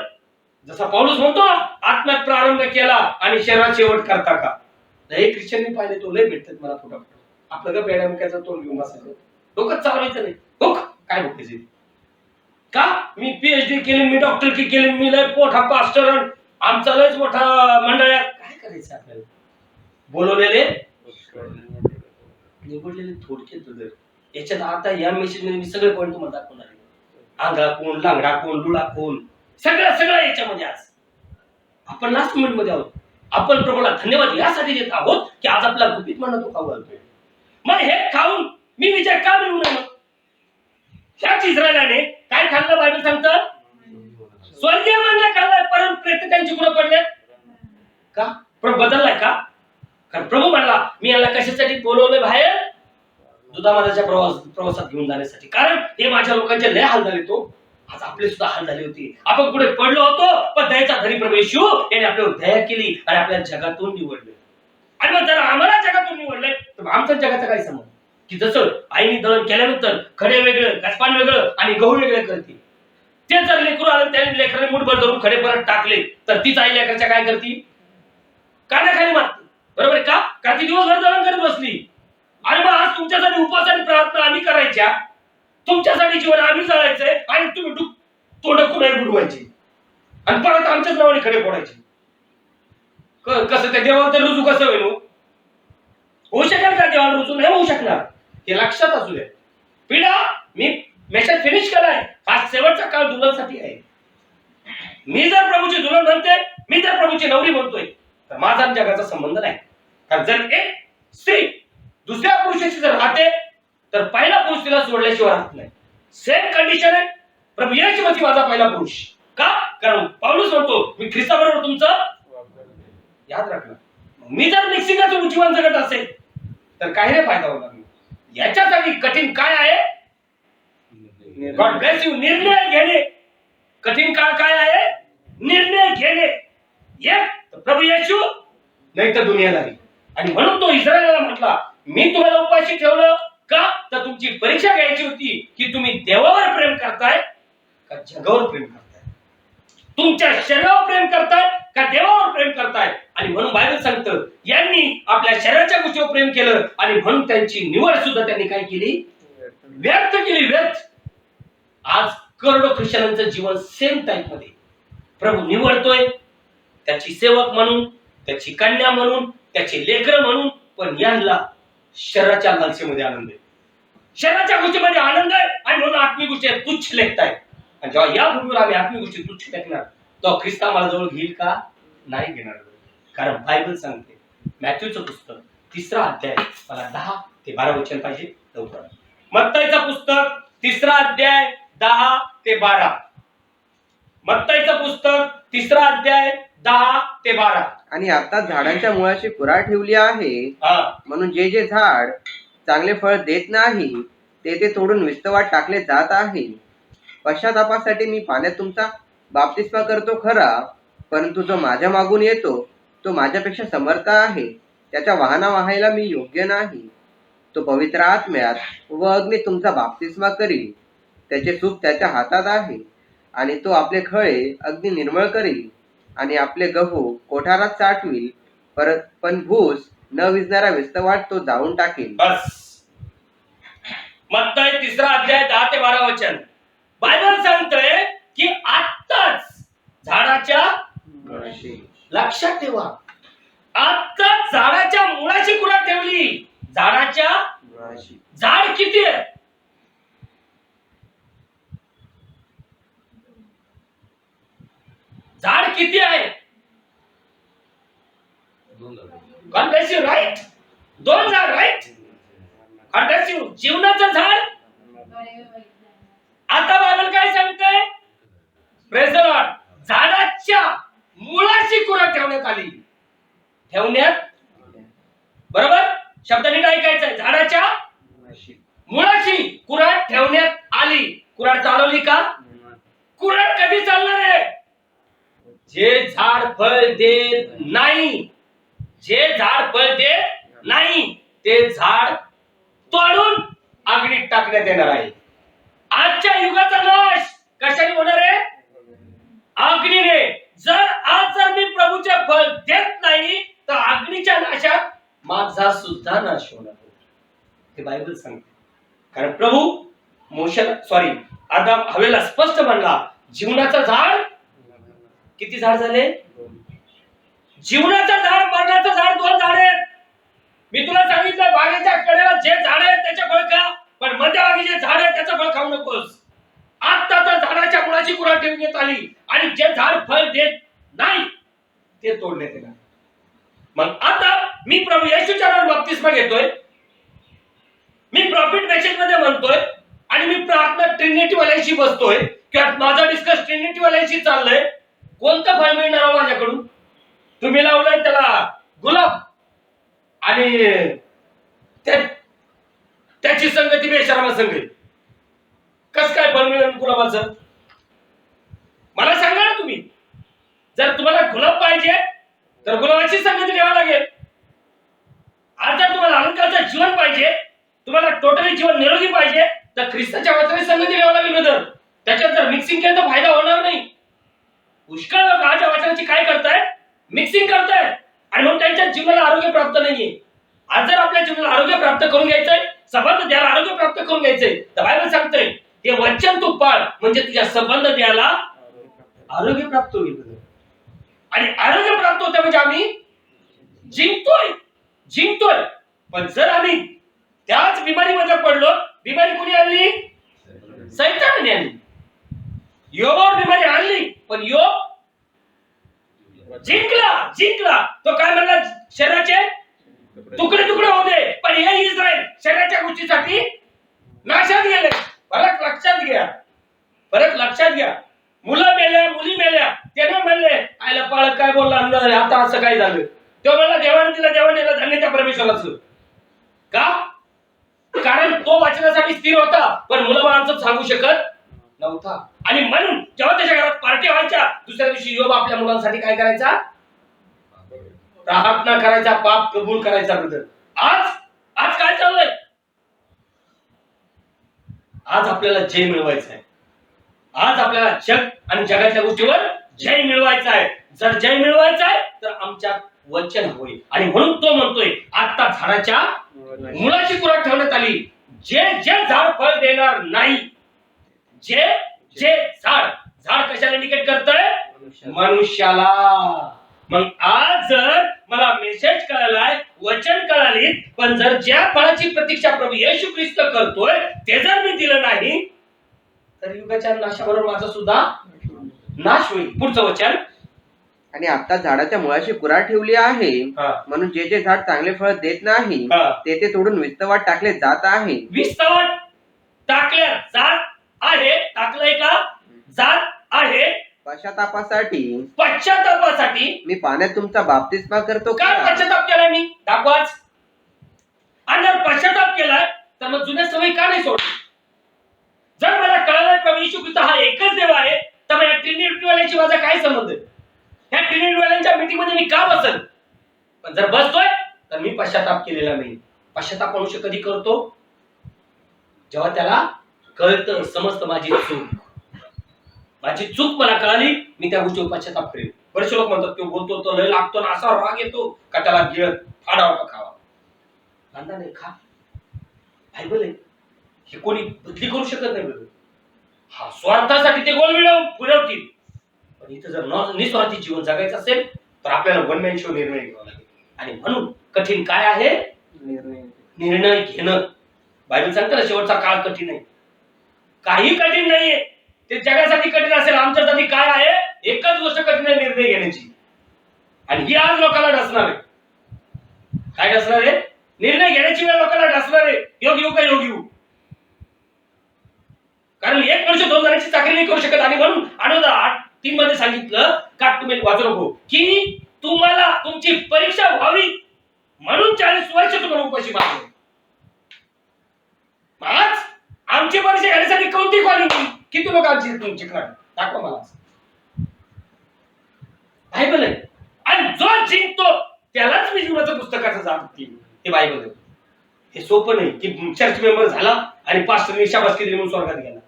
जसा पौलुस म्हणतो ना आत्म्यात प्रारंभ केला आणि शरीरात शेवट करता का, लय ख्रिश्चनने पाहिले तो लय भेटतात मला फोटो. आपलं का पेड्या मुक्याचा तोंड घेऊन बसायचं, डोकं चालवायचं नाही. हो काय भोकायचे का, मी PhD केली, मी डॉक्टर की केली, मी लय मोठा पास्टर, आमचा लयच मोठा मंडळ. काय करायचं आपल्याला, बोलवलेले निवडलेले थोडक्यात. याच्यात आता या मेसेज मध्ये मी सगळे पॉईंट तुम्हाला दाखवणार आहे. आंधळा कोण, लांगडा कोण, लुला कोण, सगळं याच्यामध्ये. आज आपण लास्ट मोमेंट मध्ये आहोत. आपण प्रभूला धन्यवाद यासाठी देत आहोत की आज आपला गुपित म्हणणं तो खाऊ घालतोय. मग हे खाऊन मी विजय का मिळवू नये मग? ह्याच इस्रायलाने काय खाल्लं बायबल सांगतं? स्वर्गीय म्हणजे खाल्लाय, परंतु प्रेत त्यांची गुण पडले का? प्रभू बदललाय का? कारण प्रभू म्हणला मी याला कशासाठी बोलवलंय बाहेर? दुधामादाच्या प्रवासात घेऊन जाण्यासाठी. कारण हे माझ्या लोकांचे लय हाल झाले. तो आज आपले सुद्धा हाल झाले होते. आपण कुठे पडलो होतो, पण दयेचा धनी प्रभू येशू याने आपल्यावर दया केली आणि आपल्याला जगातून निवडले. आणि मग जर आम्हाला जगातून निवडले तर आमचा जगाचा काय संबंध? की जसं आईने दळण केल्यानंतर खडे वेगळं, गसपान वेगळं आणि गहू वेगळे करते, ते जर लेकरू आलं त्याने लेकराने मुठभर धरून खडे परत टाकले तर तीच आई लेकराच्या काय करते? कानाखाली मारते. बरोबर का? का ती दिवसभर दळण करत बसली. आणि मग आज तुमच्यासाठी उपवास आणि प्रार्थना आम्ही करायच्या, तुमच्यासाठी जीवन आम्ही जळायचंय आणि तुम्ही तोंड कुठे बुडवायची आणि परत आमच्याच नावाने खडे फोडायचे. कसं त्या देवाला तर रुजू कसं होईल? होऊ शकेल का देवाला रुजू? नाही होऊ शकणार. हे लक्षात असू दे. पिढा मी मेसेज फिनिश केलाय. हा शेवटचा काळ दुल्हनसाठी आहे. मी जर प्रभूची दुल्हन म्हणते, मी जर प्रभूची नवरी म्हणतोय, तर माझा जगाचा संबंध नाही. कारण जर एक स्त्री दुसऱ्या पुरुषाशी जर राहते तर पहिला पुरुष तिला सोडल्याशिवाय राहत नाही. सेम कंडिशन आहे. प्रभू येशू मसीह माझा पहिला पुरुष. का? कारण पौलुस म्हणतो मी ख्रिस्ताबरोबर तुमचं याद राखलं. मी जर मिक्सिंगाचं जीवन जगत असेल तर काही नाही फायदा होणार नाही. याच्यासाठी कठीण काय आहे? God bless you. निर्णय घेणे. कठीण काळ काय आहे? निर्णय घेणे. एक प्रभू येशू नाही तर दुनियादारी. आणि म्हणून तो इस्रायलाला म्हटला मी तुम्हाला उपाशी ठेवलं का? तर तुमची परीक्षा घ्यायची होती की तुम्ही देवावर प्रेम करताय का जगावर प्रेम करताय? तुमच्या शरीरावर प्रेम करताय का देवावर प्रेम करताय? आणि म्हणून बायबल सांगतं यांनी आपल्या शरीराच्या गोष्टीवर प्रेम केलं आणि म्हणून त्यांची निवड सुद्धा त्यांनी काय केली? व्यर्थ केली. व्यर्थ. आज करोडो ख्रिश्चनांचं जीवन सेम टाईप मध्ये. प्रभू निवडतोय त्याची सेवक म्हणून, त्याची कन्या म्हणून, त्याचे लेकर म्हणून, पण यांना शरीराच्या लालसेमध्ये आनंद आहे, शरीराच्या गोष्टीमध्ये आनंद आहे आणि म्हणून आत्मिक गोष्टी तुच्छ लेखताय. आणि जेव्हा या भूमीवर आम्ही आत्मिक गोष्टी तुच्छ लेखणार तो ख्रिस्त आम्हाला जवळ घेईल का? नाही घेणार. कारण बायबल सांगते मॅथ्यूचं पुस्तक 3रा अध्याय मला 10 ते 12 वचन पाहिजे लवकर. मत्ताईचं पुस्तक 3रा अध्याय 10 ते 12. मत्ताईचं पुस्तक 3रा अध्याय 10 ते 12. आणि आता झाडांच्या मुळाशी कुऱ्हाड ठेवली आहे, म्हणून जे जे झाड चांगले फळ देत नाही ते तोडून विस्तवात टाकले जात आहे. पश्चातापासाठी मी पाण्यात तुमचा बाप्तिस्मा करतो खरा, परंतु जो माझ्या मागून येतो तो माझ्यापेक्षा समर्थ आहे, त्याच्या वाहना वाहायला मी योग्य नाही. तो पवित्र आत्म्यात व अग्नी तुमचा बाप्तिस्मा करील. त्याचे सूप त्याच्या हातात आहे आणि तो आपले खळे अग्नी निर्मळ करील आणि आपले गहू कोठारात साठविल, पण भूस न विजणारा विस्तवाट तो जाळून टाकेल. बस. मत्ताई 3रा अध्याय 10 ते 12 वचन. बायबल सांगतोय की आत्ताच झाडाच्या लक्षात ठेवा, आत्ताच झाडाच्या मुळाशी कुऱ्हाड ठेवली. झाडाच्या झाड किती आहे? झाड किती आहे? God bless you, right? 2 झाड, right? God bless you. जीवनाचं झाड. आता बायबल काय सांगतंय? Praise the Lord. झाडाच्या मुळाशी कुऱ्हाड ठेवण्यात आली. ठेवण्यात, बरोबर? शब्द नीट ऐकायचा आहे. झाडाच्या मुळाशी कुऱ्हाड ठेवण्यात आली. कुऱ्हाड चालवली का? कुऱ्हाड कधी चालणार आहे? जे झाड फळ देत नाही, जे झाड फळ देत नाही ते झाड तोडून अग्नीत टाकण्यात येणार आहे. आजच्या युगाचा नाश कशाने होणार आहे? अग्नीने. जर मी प्रभूचे फळ देत नाही तर अग्नीच्या नाशात माझा सुद्धा नाश होणार. हे बायबल सांगते. कारण प्रभू आदम हवेला स्पष्ट म्हणला जीवनाचं झाड. किती झाड झाले? जीवनाचं झाड, मरणाचं झाड 2 झाड आहेत. मी तुला सांगितलं बागेच्या कडेला जे झाड आहे त्याचे फळ खा, पण मध्यभागी जे झाड आहे त्याचं फळ खाऊ नकोस. आता तर झाडाच्या मुळाची कुऱ्हाड ठेवण्यात आली आणि जे झाड फळ देत नाही ते तोडण्यात येणार. मग आता मी प्रभू येशूच्या नावाने बाप्तिस्मा घेतोय. मी प्रॉफिट मेसेज मध्ये म्हणतोय आणि मी प्रार्थना ट्रिनिटी वाल्यांशी बसतोय किंवा माझा डिस्कस ट्रिनिटी वाल्यांशी चाललंय, कोणतं फळ मिळणार हो माझ्याकडून? तुम्ही लावलंय त्याला गुलाब आणि त्याची संगती बेशर्मा संघ, कस काय फळ मिळेल गुलाबाचं? मला सांगा ना तुम्ही. जर तुम्हाला गुलाब पाहिजे तर गुलाबाची संगती ठेवावी लागेल. आज जर तुम्हाला अलंकाराचं जीवन पाहिजे, तुम्हाला टोटली जीवन निरोगी पाहिजे, तर ख्रिस्ताच्या वचनाची संगती ठेवावी लागेल ब्रदर. त्याच्यात जर मिक्सिंग केलं तर फायदा होणार नाही. पुष्कळ लोक आजच्या वचनाची काय करताय? मिक्सिंग करताय आणि मग त्यांच्या जीवनाला आरोग्य प्राप्त नाहीये. आज जर आपल्या जीवनाला आरोग्य प्राप्त करून घ्यायचंय, संबंध द्यायला आरोग्य प्राप्त करून घ्यायचंय, तर बायबल सांगतंय हे वचन तू पाळ, म्हणजे तुझ्या संबंध द्यायला आरोग्य प्राप्त होईल. आणि आरोग्य प्राप्त होतं म्हणजे आम्ही जिंकतोय. पण जर आम्ही त्याच बिमारीमध्ये पडलो, बिमारी कोणी आणली? सैतानाने आणली. योगावर बिमारी आणली, पण योग जिंकला. तो काय म्हणला? शरीराचे तुकडे होते, पण हे इस्रायल शरीराच्या गोष्टीसाठी नाशात गेले. फरक लक्षात घ्या. मुलं मेल्या, मुली मेल्या, त्याने म्हणले आयला पाळक काय बोलला, आता असं काय झालं? तो म्हणला देवाने दिला धन्य त्या परमेश्वराचं. का? कारण तो वाचनासाठी स्थिर होता, पण मुलं बाळांचं सांगू शकत नव्हता. आणि म्हणून जेव्हा त्याच्या घरात पार्टी व्हायच्या, दुसऱ्या दिवशी योब आपल्या मुलांसाठी काय करायचा? प्रार्थना करायचा, पाप कबूल करायचा. ब्रदर, आज काय चाललंय? आज आपल्याला जय मिळवायचा आहे. आज आपल्याला जग आणि जगाच्या गोष्टीवर जय मिळवायचा आहे. जर जय मिळवायचा आहे तर आमच्यात वचन होईल. आणि म्हणून तो म्हणतोय आता झाडाच्या मुळाची कुराड ठेवण्यात आली. जे झाड फळ देणार नाही, जे झाड कशाला इंडिकेट करतंय? मनुष्याला. मग आज जर मला मेसेज कळालाय, वचन कळाली, पण जर ज्या फळाची प्रतीक्षा प्रभू येशू ख्रिस्त करतोय ते जर मी दिलं नाही, तर युगाच्या नाशाबरोबर माझा सुद्धा नाश होईल. पुढचं वचन, आणि आता झाडाच्या मुळाशी कुराड ठेवली आहे, म्हणून जे झाड चांगले फळ देत नाही ते तोडून विस्तवात टाकले जात आहे. विस्तवात टाकल्या जात आहे. टाकलंय का? जात आहे. पश्चातापासाठी मी पाण्यात तुमचा बाप्तिस्मा करतो. काय पश्चाताप केलाय मी? दाखवाच. आणि जर पश्चाताप केलाय तर मग जुन्या सवयी का नाही सोड? जर मला कळलं प्रभू येशू ख्रिस्त हा एकच देव आहे, तर मग या ट्रिनिटीवाल्याची माझा काय संबंध आहे? ह्या ट्रिनिटीवाल्यांच्या मीटिंग मध्ये मी का बसल? पण जर बसतोय तर मी पश्चाताप केलेला नाही. पश्चाताप मनुष्य कधी करतो? जेव्हा त्याला कळतं, समजतं माझी चूक मला कळाली, मी त्या गोष्टीवर पश्चाताप करेन. बरेचसे लोक म्हणतात तो बोलतो तो लय लागतो ना, असा राग येतो का त्याला गिळत फाडावा का खावा. कांदा नाही खा, बायबल आहे. हे कोणी बदली करू शकत नाही. हा स्वार्थासाठी ते गोल पुरवतील, पण इथं जर निस्वार्थी जीवन जगायचं असेल तर आपल्याला वन मॅन शो निर्णय घ्यावा लागेल. आणि म्हणून कठीण काय आहे? निर्णय घेणं. बायबल सांगतं ना शेवटचा काळ कठीण आहे. काही कठीण नाहीये. ते जगासाठी कठीण असेल, आमच्यासाठी काय आहे? एकच गोष्ट कठीण आहे, निर्णय घेण्याची. आणि ही आज लोकांना ढसणार आहे. काय ढसणार आहे? निर्णय घेण्याची वेळ लोकांना ढसणार आहे. योग येऊ. कारण एक वर्ष 2 जणांची चाकरी नाही करू शकत. आणि म्हणून 8:3 मध्ये सांगितलं का, तुम्ही वाचू नको, की तुम्हाला तुमची परीक्षा व्हावी म्हणून 40 वर्ष तुम्हाला उपाशी मारले. आज आमची परीक्षा घेण्यासाठी कोणती क्वालिटी? किती लोक आमची जिंकणार? दाखवा मला. बायबल आहे. आणि जो जिंकतो त्यालाच मी जीवनाचं पुस्तकाचं जाणते. हे बायबल आहे. हे सोपं नाही की चर्च मेंबर झाला आणि पास्टरने शाबासकी दिली म्हणून स्वर्गात गेला.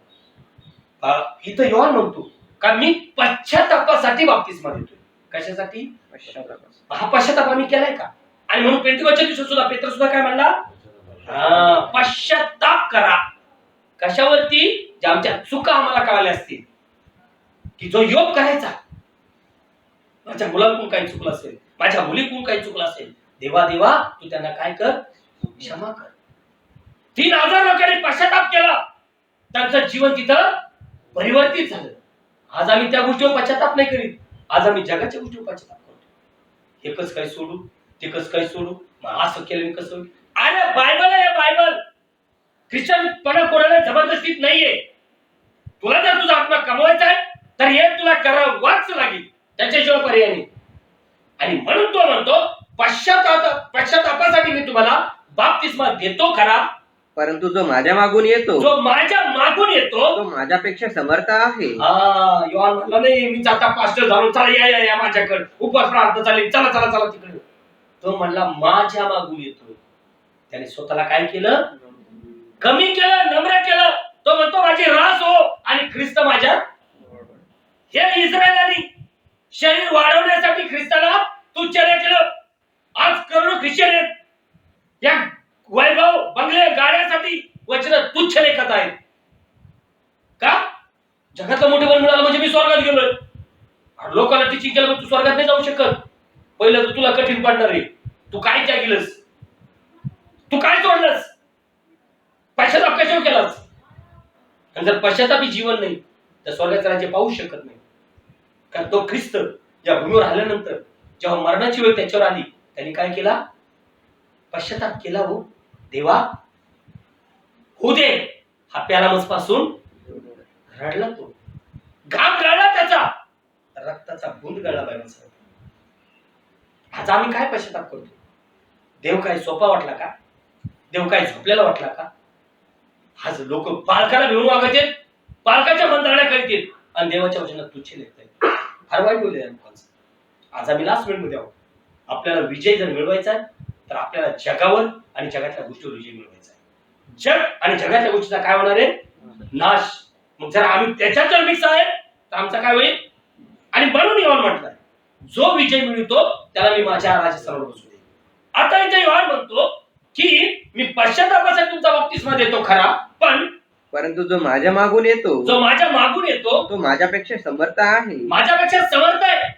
इथं योहान म्हणतो का मी पश्चातापासाठी बाप्तिस्मा देतोय. कशासाठी? हा पश्चाताप आम्ही केलाय का? आणि म्हणून पेंटिकोस्टच्या दिवशी सुद्धा पेत्र सुद्धा काय म्हणला? पश्चाताप करा. कशावरती? ज्या आमच्या चुका आम्हाला कळाल्या असतील, की जो योग करायचा, माझ्या मुलाकडून काही चुकलं असेल, माझ्या मुलीकडून काही चुकलं असेल, देवा तू त्यांना काय कर? क्षमा कर. 3000 लोकांनी पश्चाताप केला, त्यांचं जीवन तिथं परिवर्तित झालं. आज आम्ही त्या गोष्टीवर पश्चाताप नाही करीत. आज आम्ही जगाच्या गोष्टीवर पश्चाताप करतो. हे कसं काय सोडू, ते कसं काय सोडू, मग असं केलं कसं? अरे बायबल आहे, बायबल. ख्रिश्चनपणा कोणाला जबरदस्तीत नाहीये. तुला जर तुझा आत्मा कमवायचा आहे तर हे तुला करावाच लागेल, त्याच्याशिवाय पर्याय नाही. आणि म्हणून तो म्हणतो पश्चातापासाठी मी तुम्हाला बाप्तिस्मा देतो खरा, परंतु जो माझ्या मागून येतो जो माझ्या मागून येतो. तो माझ्यापेक्षा समर्थ आहे. योहान म्हणला नाही मी जाता पास्टर झालो, चला या माझ्याकडे उपवास प्रार्थना चालेल, चला चला चला तिकडे. तो म्हणला माझ्या मागून येतोय. त्याने स्वतःला काय केलं? कमी केलं, नम्र केलं. तो म्हणतो माझी रास हो आणि ख्रिस्त माझ्या. हे इस्रायलांनी शरीर वाढवण्यासाठी ख्रिस्ताला तुच्छ केलं. आज करोडो ख्रिश्चन आहेत या वैभव बंगले गाड्यासाठी वचन तुच्छ लेखत आहेत. का? जगातलं मोठेपण मिळालं म्हणजे मी स्वर्गात गेलोय. लोकांना टीचिंग केलं तू स्वर्गात नाही जाऊ शकत. पहिलं तर तुला कठीण पडणार आहे. तू काय त्यागीलस? तू काय सोडलंस? पश्चाताप कशावर केलास? आणि जर पश्चातापी जीवन नाही तर स्वर्गाचं राज्य पाहू शकत नाही. कारण तो ख्रिस्त या भूमीवर आल्यानंतर जेव्हा मरणाची वेळ त्याच्यावर आली त्यांनी काय केला? पश्चाताप केला. हो देवा होऊ दे. हा प्यालामस पासून रडला, तो घाम गळला, त्याचा रक्ताचा बूंद गळला बायबल. आज आम्ही काय पश्चाताप करतो? देव काय सोपा वाटला का? देव काय झोपलेला वाटला का? आज लोक पालकाला भिवून वागत आहेत, पालकाच्या मंत्रालया करीत आणि देवाच्या वचनात तुच्छ लेखत. फार वाईट बोलले या लोकांचं. आज आम्ही लास्ट मिनिट मध्ये आहोत. आपल्याला विजय जर मिळवायचा आहे तर आपल्याला जगावर आणि जगातल्या गोष्टीवर विजय मिळवायचा आहे. जग आणि जगातल्या गोष्टीचा काय होणार आहे? नाश. मग जर आम्ही त्याच्यात जर मिक्स आहे तर आमचा काय होईल? आणि म्हणून योहान म्हटलंय जो विजय मिळवतो त्याला मी माझ्या राजस्थानावर बसू दे. आता इथे योहान म्हणतो की मी पश्चातापासाठी तुमचा बाप्तिस्मा देतो खरा, पण परंतु जो माझ्या मागून येतो जो माझ्या मागून येतो तो माझ्यापेक्षा समर्थ आहे. माझ्यापेक्षा समर्थ आहे.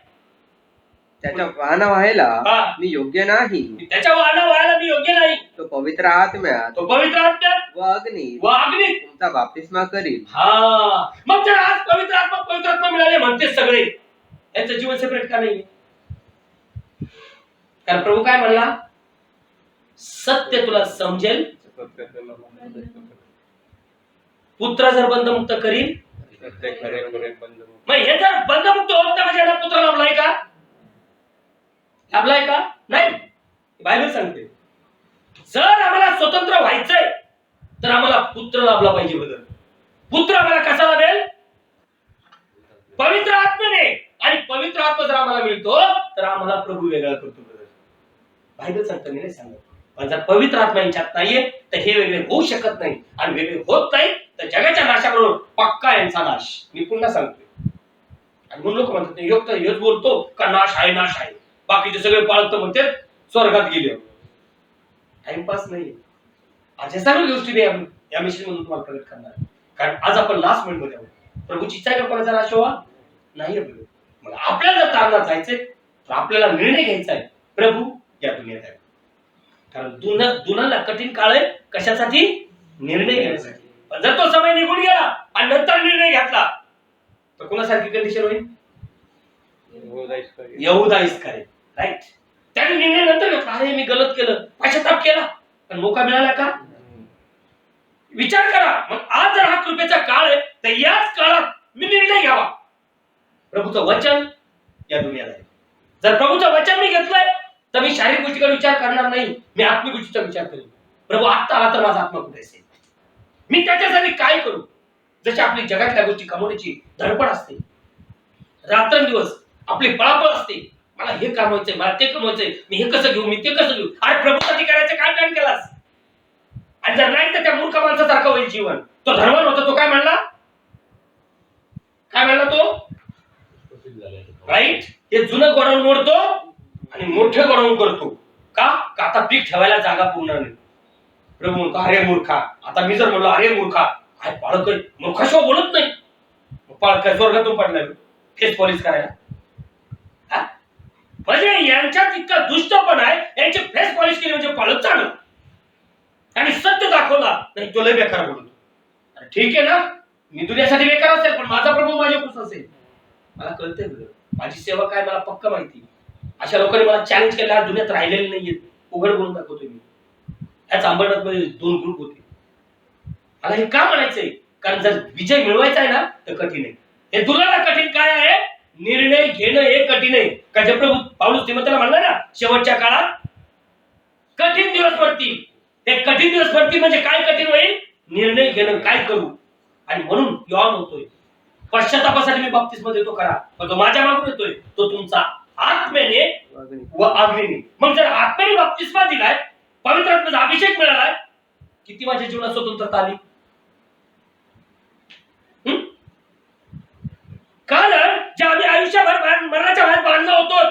त्याच्या वाहना व्हायला हा. मी योग्य नाही. त्याच्या वाहना व्हायला मी योग्य नाही. तो पवित्र आत्म्यात तो पवित्र आत्म्यात व अग्नीत व अग्नीत तुमचा बाप्तिस्मा करील. हा. मग जर आज पवित्र आत्मा मिळाले म्हणते सगळे, यांचं जीवन सेपरेट का नाही? कारण प्रभू काय म्हणला? सत्य तुला समजेल, पुत्र जर बंधमुक्त करील. मग हे जर बंधमुक्त होत म्हणजे याला पुत्र लाभलाय का? लाभलाय का? नाही. बायबल सांगते जर आम्हाला स्वतंत्र व्हायचंय तर आम्हाला पुत्र लाभला पाहिजे. बदल पुत्र आम्हाला कसा लाभेल? पवित्र आत्म्याने. आणि पवित्र आत्मा जर आम्हाला मिळतो तर आम्हाला प्रभू वेगळा करतो. बदल बायबल सांगतं, मी नाही सांगत. पण जर पवित्र आत्मा यांच्यात नाहीये तर हे वेगळे होऊ शकत नाही. आणि वेगळे होत नाही तर जगाच्या नाशाबरोबर पक्का यांचा नाश. मी पुन्हा सांगतोय. आणि म्हणून लोक म्हणतात योग तर हेच बोलतो का नाश आहे, नाश आहे. बाकीचे सगळे पाळतो म्हणते स्वर्गात गेले. टाइमपास नाही. आज या सर्व गोष्टी नाही आपण या मिशन मधून तुम्हाला प्रगट करणार. कारण आज आपण लास्ट मिनिट मध्ये आहोत. प्रभूची इच्छा आहे का कोणाचा नाश व्हावा? नाही. मग आपल्याला जर तारणात जायचंय तर आपल्याला निर्णय घ्यायचा आहे प्रभू या दुनियेत आहे. कारण दुनाला कठीण काळ आहे कशासाठी? निर्णय घेण्यासाठी. पण जर तो समय निघून गेला आणि नंतर निर्णय घेतला तर कोणासारखी कंडिशन होईल? यहूदा इस्करियोत. राईट. त्याने निर्णय नंतर घेतला, अरे मी गलत केलं, पश्चाताप केला, पण मोका मिळाला का? विचार करा. मग आज जर हा कृपेचा काळ आहे तर याच काळात मी निर्णय घ्यावा. प्रभूचं वचन या दुनियाला आहे. जर प्रभूचं वचन मी घेतलंय तर मी शारीरिक गोष्टीकडे विचार करणार नाही, मी आत्मिक गोष्टीचा विचार करेन. प्रभू आता आला तर माझा आत्मा कुठे असेल? मी त्याच्यासाठी काय करू? जशी आपली जगातल्या गोष्टी कमवण्याची धडपड असते, रात्रंदिवस आपली पळापळ असते. मला हे कमवायचंय, मला ते कमवायचंय, मी हे कसं घेऊ, मी ते कसं घेऊ. अरे प्रभूसाठी करायचं काय प्लॅन केलास? आणि जर नाही तर त्या मूर्ख माणसासारखं होईल जीवन. तो धर्मवान होता, तो काय म्हणला? काय म्हणला तो? राईट. हे जुनं गोडाऊन मोडतो आणि मोठे गोडाऊन करतो. का? आता पीक ठेवायला जागा पूर्ण नाही. प्रभू म्हणतो अरे मूर्खा. आता मी जर म्हणलो अरे मूर्खा, काय पाळक मूर्खाशिवाय बोलत नाही. पाळक स्वर्गातून पडला फेस पॉलिश करायला. म्हणजे यांच्यात इतका दुष्टपणा आहे, यांची फेस पॉलिश केली म्हणजे पाळक चांगला. आणि सत्य दाखवला नाही तो लय बेकार बोलतो. अरे ठीक आहे ना, मी दुनियासाठी बेकार असेल पण माझा प्रभू माझ्या खुश असेल. मला कळतंय बरं, माझी सेवा काय मला पक्का माहिती. अशा लोकांनी मला चॅलेंज केलं, आज दुनियात राहिलेले नाहीये. उघड बोलून दाखवतोय मी. ह्याच आंबरनाथ मध्ये 2 ग्रुप होते. मला हे का म्हणायचंय, कारण जर विजय मिळवायचा आहे ना तर कठीण आहे. हे दुर्लभ कठीण काय आहे, निर्णय घेणं हे कठीण आहे. का जे प्रभू पाऊलच तिमोथेला म्हणलं ना, शेवटच्या काळात कठीण दिवस पडतील. ते कठीण दिवस पडतील म्हणजे काय कठीण होईल, निर्णय घेणं काय करू. आणि म्हणून योहान म्हणतोय पश्चातापासाठी मी बाप्तिस्मा देतो करा, पण तो माझ्या मागून येतोय तो तुमचा आत्म्याने व अग्नीने. मग जर आत्म्याने बाप्तिस्मा दिलाय, पवित्र आत्म्याचा अभिषेक मिळालाय, किती माझ्या जीवनात स्वतंत्रता आली. कारण जे आम्ही आयुष्यभर मरणाच्या बाहेर बांधलो होतो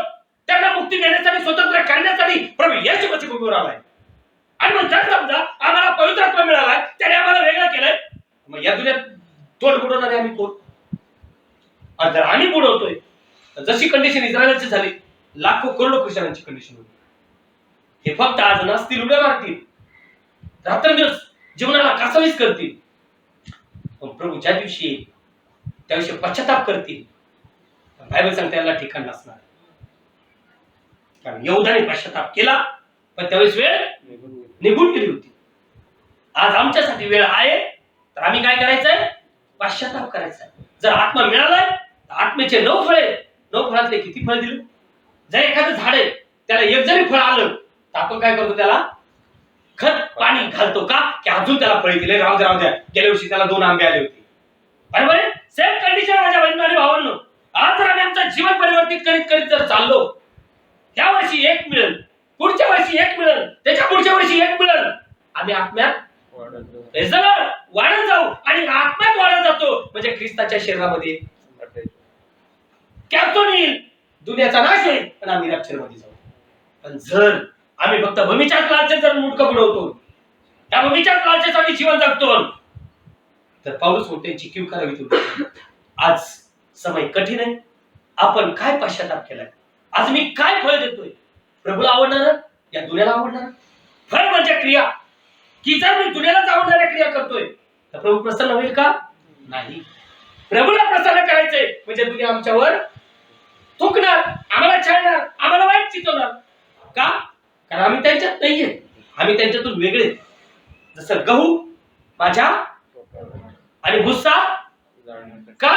त्यांना मुक्ती देण्यासाठी, स्वतंत्र करण्यासाठी प्रभू येशू ख्रिस्त भूमीवर आलाय. आणि मग जर समजा आम्हाला पवित्र आत्मा मिळालाय, त्याने आम्हाला वेगळं केलंय, मग या दुनियात तोड बुडवणारे आम्ही कोण. आणि जर आम्ही बुडवतोय, जशी कंडिशन इस्रायलची झाली, लाखो करोडो ख्रिश्चनांची कंडिशन होती. हे फक्त आज नसतील, उड्या मारतील, रात्रंदिवस जीवनाला कासावीस करतील. पण प्रभू ज्या दिवशी येईल त्या दिवशी पश्चाताप करतील. बायबल सांगते याला ठिकाण नसणार. कारण यहूदाने पश्चाताप केला, पण त्यावेळेस वेळ निघून गेली होती. आज आमच्यासाठी वेळ आहे, तर आम्ही काय करायचंय, पश्चाताप करायचा. जर आत्मा मिळालाय तर आत्म्याचे 9 फळे, 9 फळातले किती फळ दिले. जर एखादं झाड आहे त्याला एक जरी फळ आलं तर आपण काय करतो, त्याला खत पाणी घालतो का, की अजून त्याला फळे दिले, राहू द्या. गेल्या वर्षी त्याला 2 आंबे आले होते. बरोबर आहे. सेम कंडिशन माझ्या बहिणी आणि भावांनो. आज जर आम्ही आमचं जीवन परिवर्तित करीत जर चाललो, या वर्षी 1 मिळेल, पुढच्या वर्षी 1 मिळेल, त्याच्या पुढच्या वर्षी 1 मिळेल, आम्ही आत्म्यात वाढत जाऊ. आणि आत्म्यात वाढत जातो म्हणजे ख्रिस्ताच्या शरीरामध्ये कॅप्टन येईल, दुनियाचा नाश होईल, पण आम्ही रॅप्चरमध्ये जाऊ. पण जर आम्ही फक्त भूमीच्याच लालसेत जर मुडकं बुडवतो, त्या भूमीच्याच लालसेसाठी जीवन जगतो, तर पाऊलच म्हणते चिकीव करावी तुम्ही. आज समय कठीण आहे. आपण काय पश्चाताप केलाय, आज मी काय फळ देतोय, प्रभूला आवडणार, या दुनियाला आवडणार. फळ म्हणजे क्रिया, की जर मी दुनियालाच आवडणाऱ्या क्रिया करतोय तर प्रभू प्रसन्न होईल का, नाही. प्रभूला प्रसन्न करायचंय म्हणजे दुनिया आमच्यावर थुकणार, आम्हाला छळणार, आम्हाला वाईट चितवणार. का, कारण आम्ही त्यांच्यात नाहीये, आम्ही त्यांच्यातून वेगळे. जसं गहू माझ्या आणि भुस्सा, का,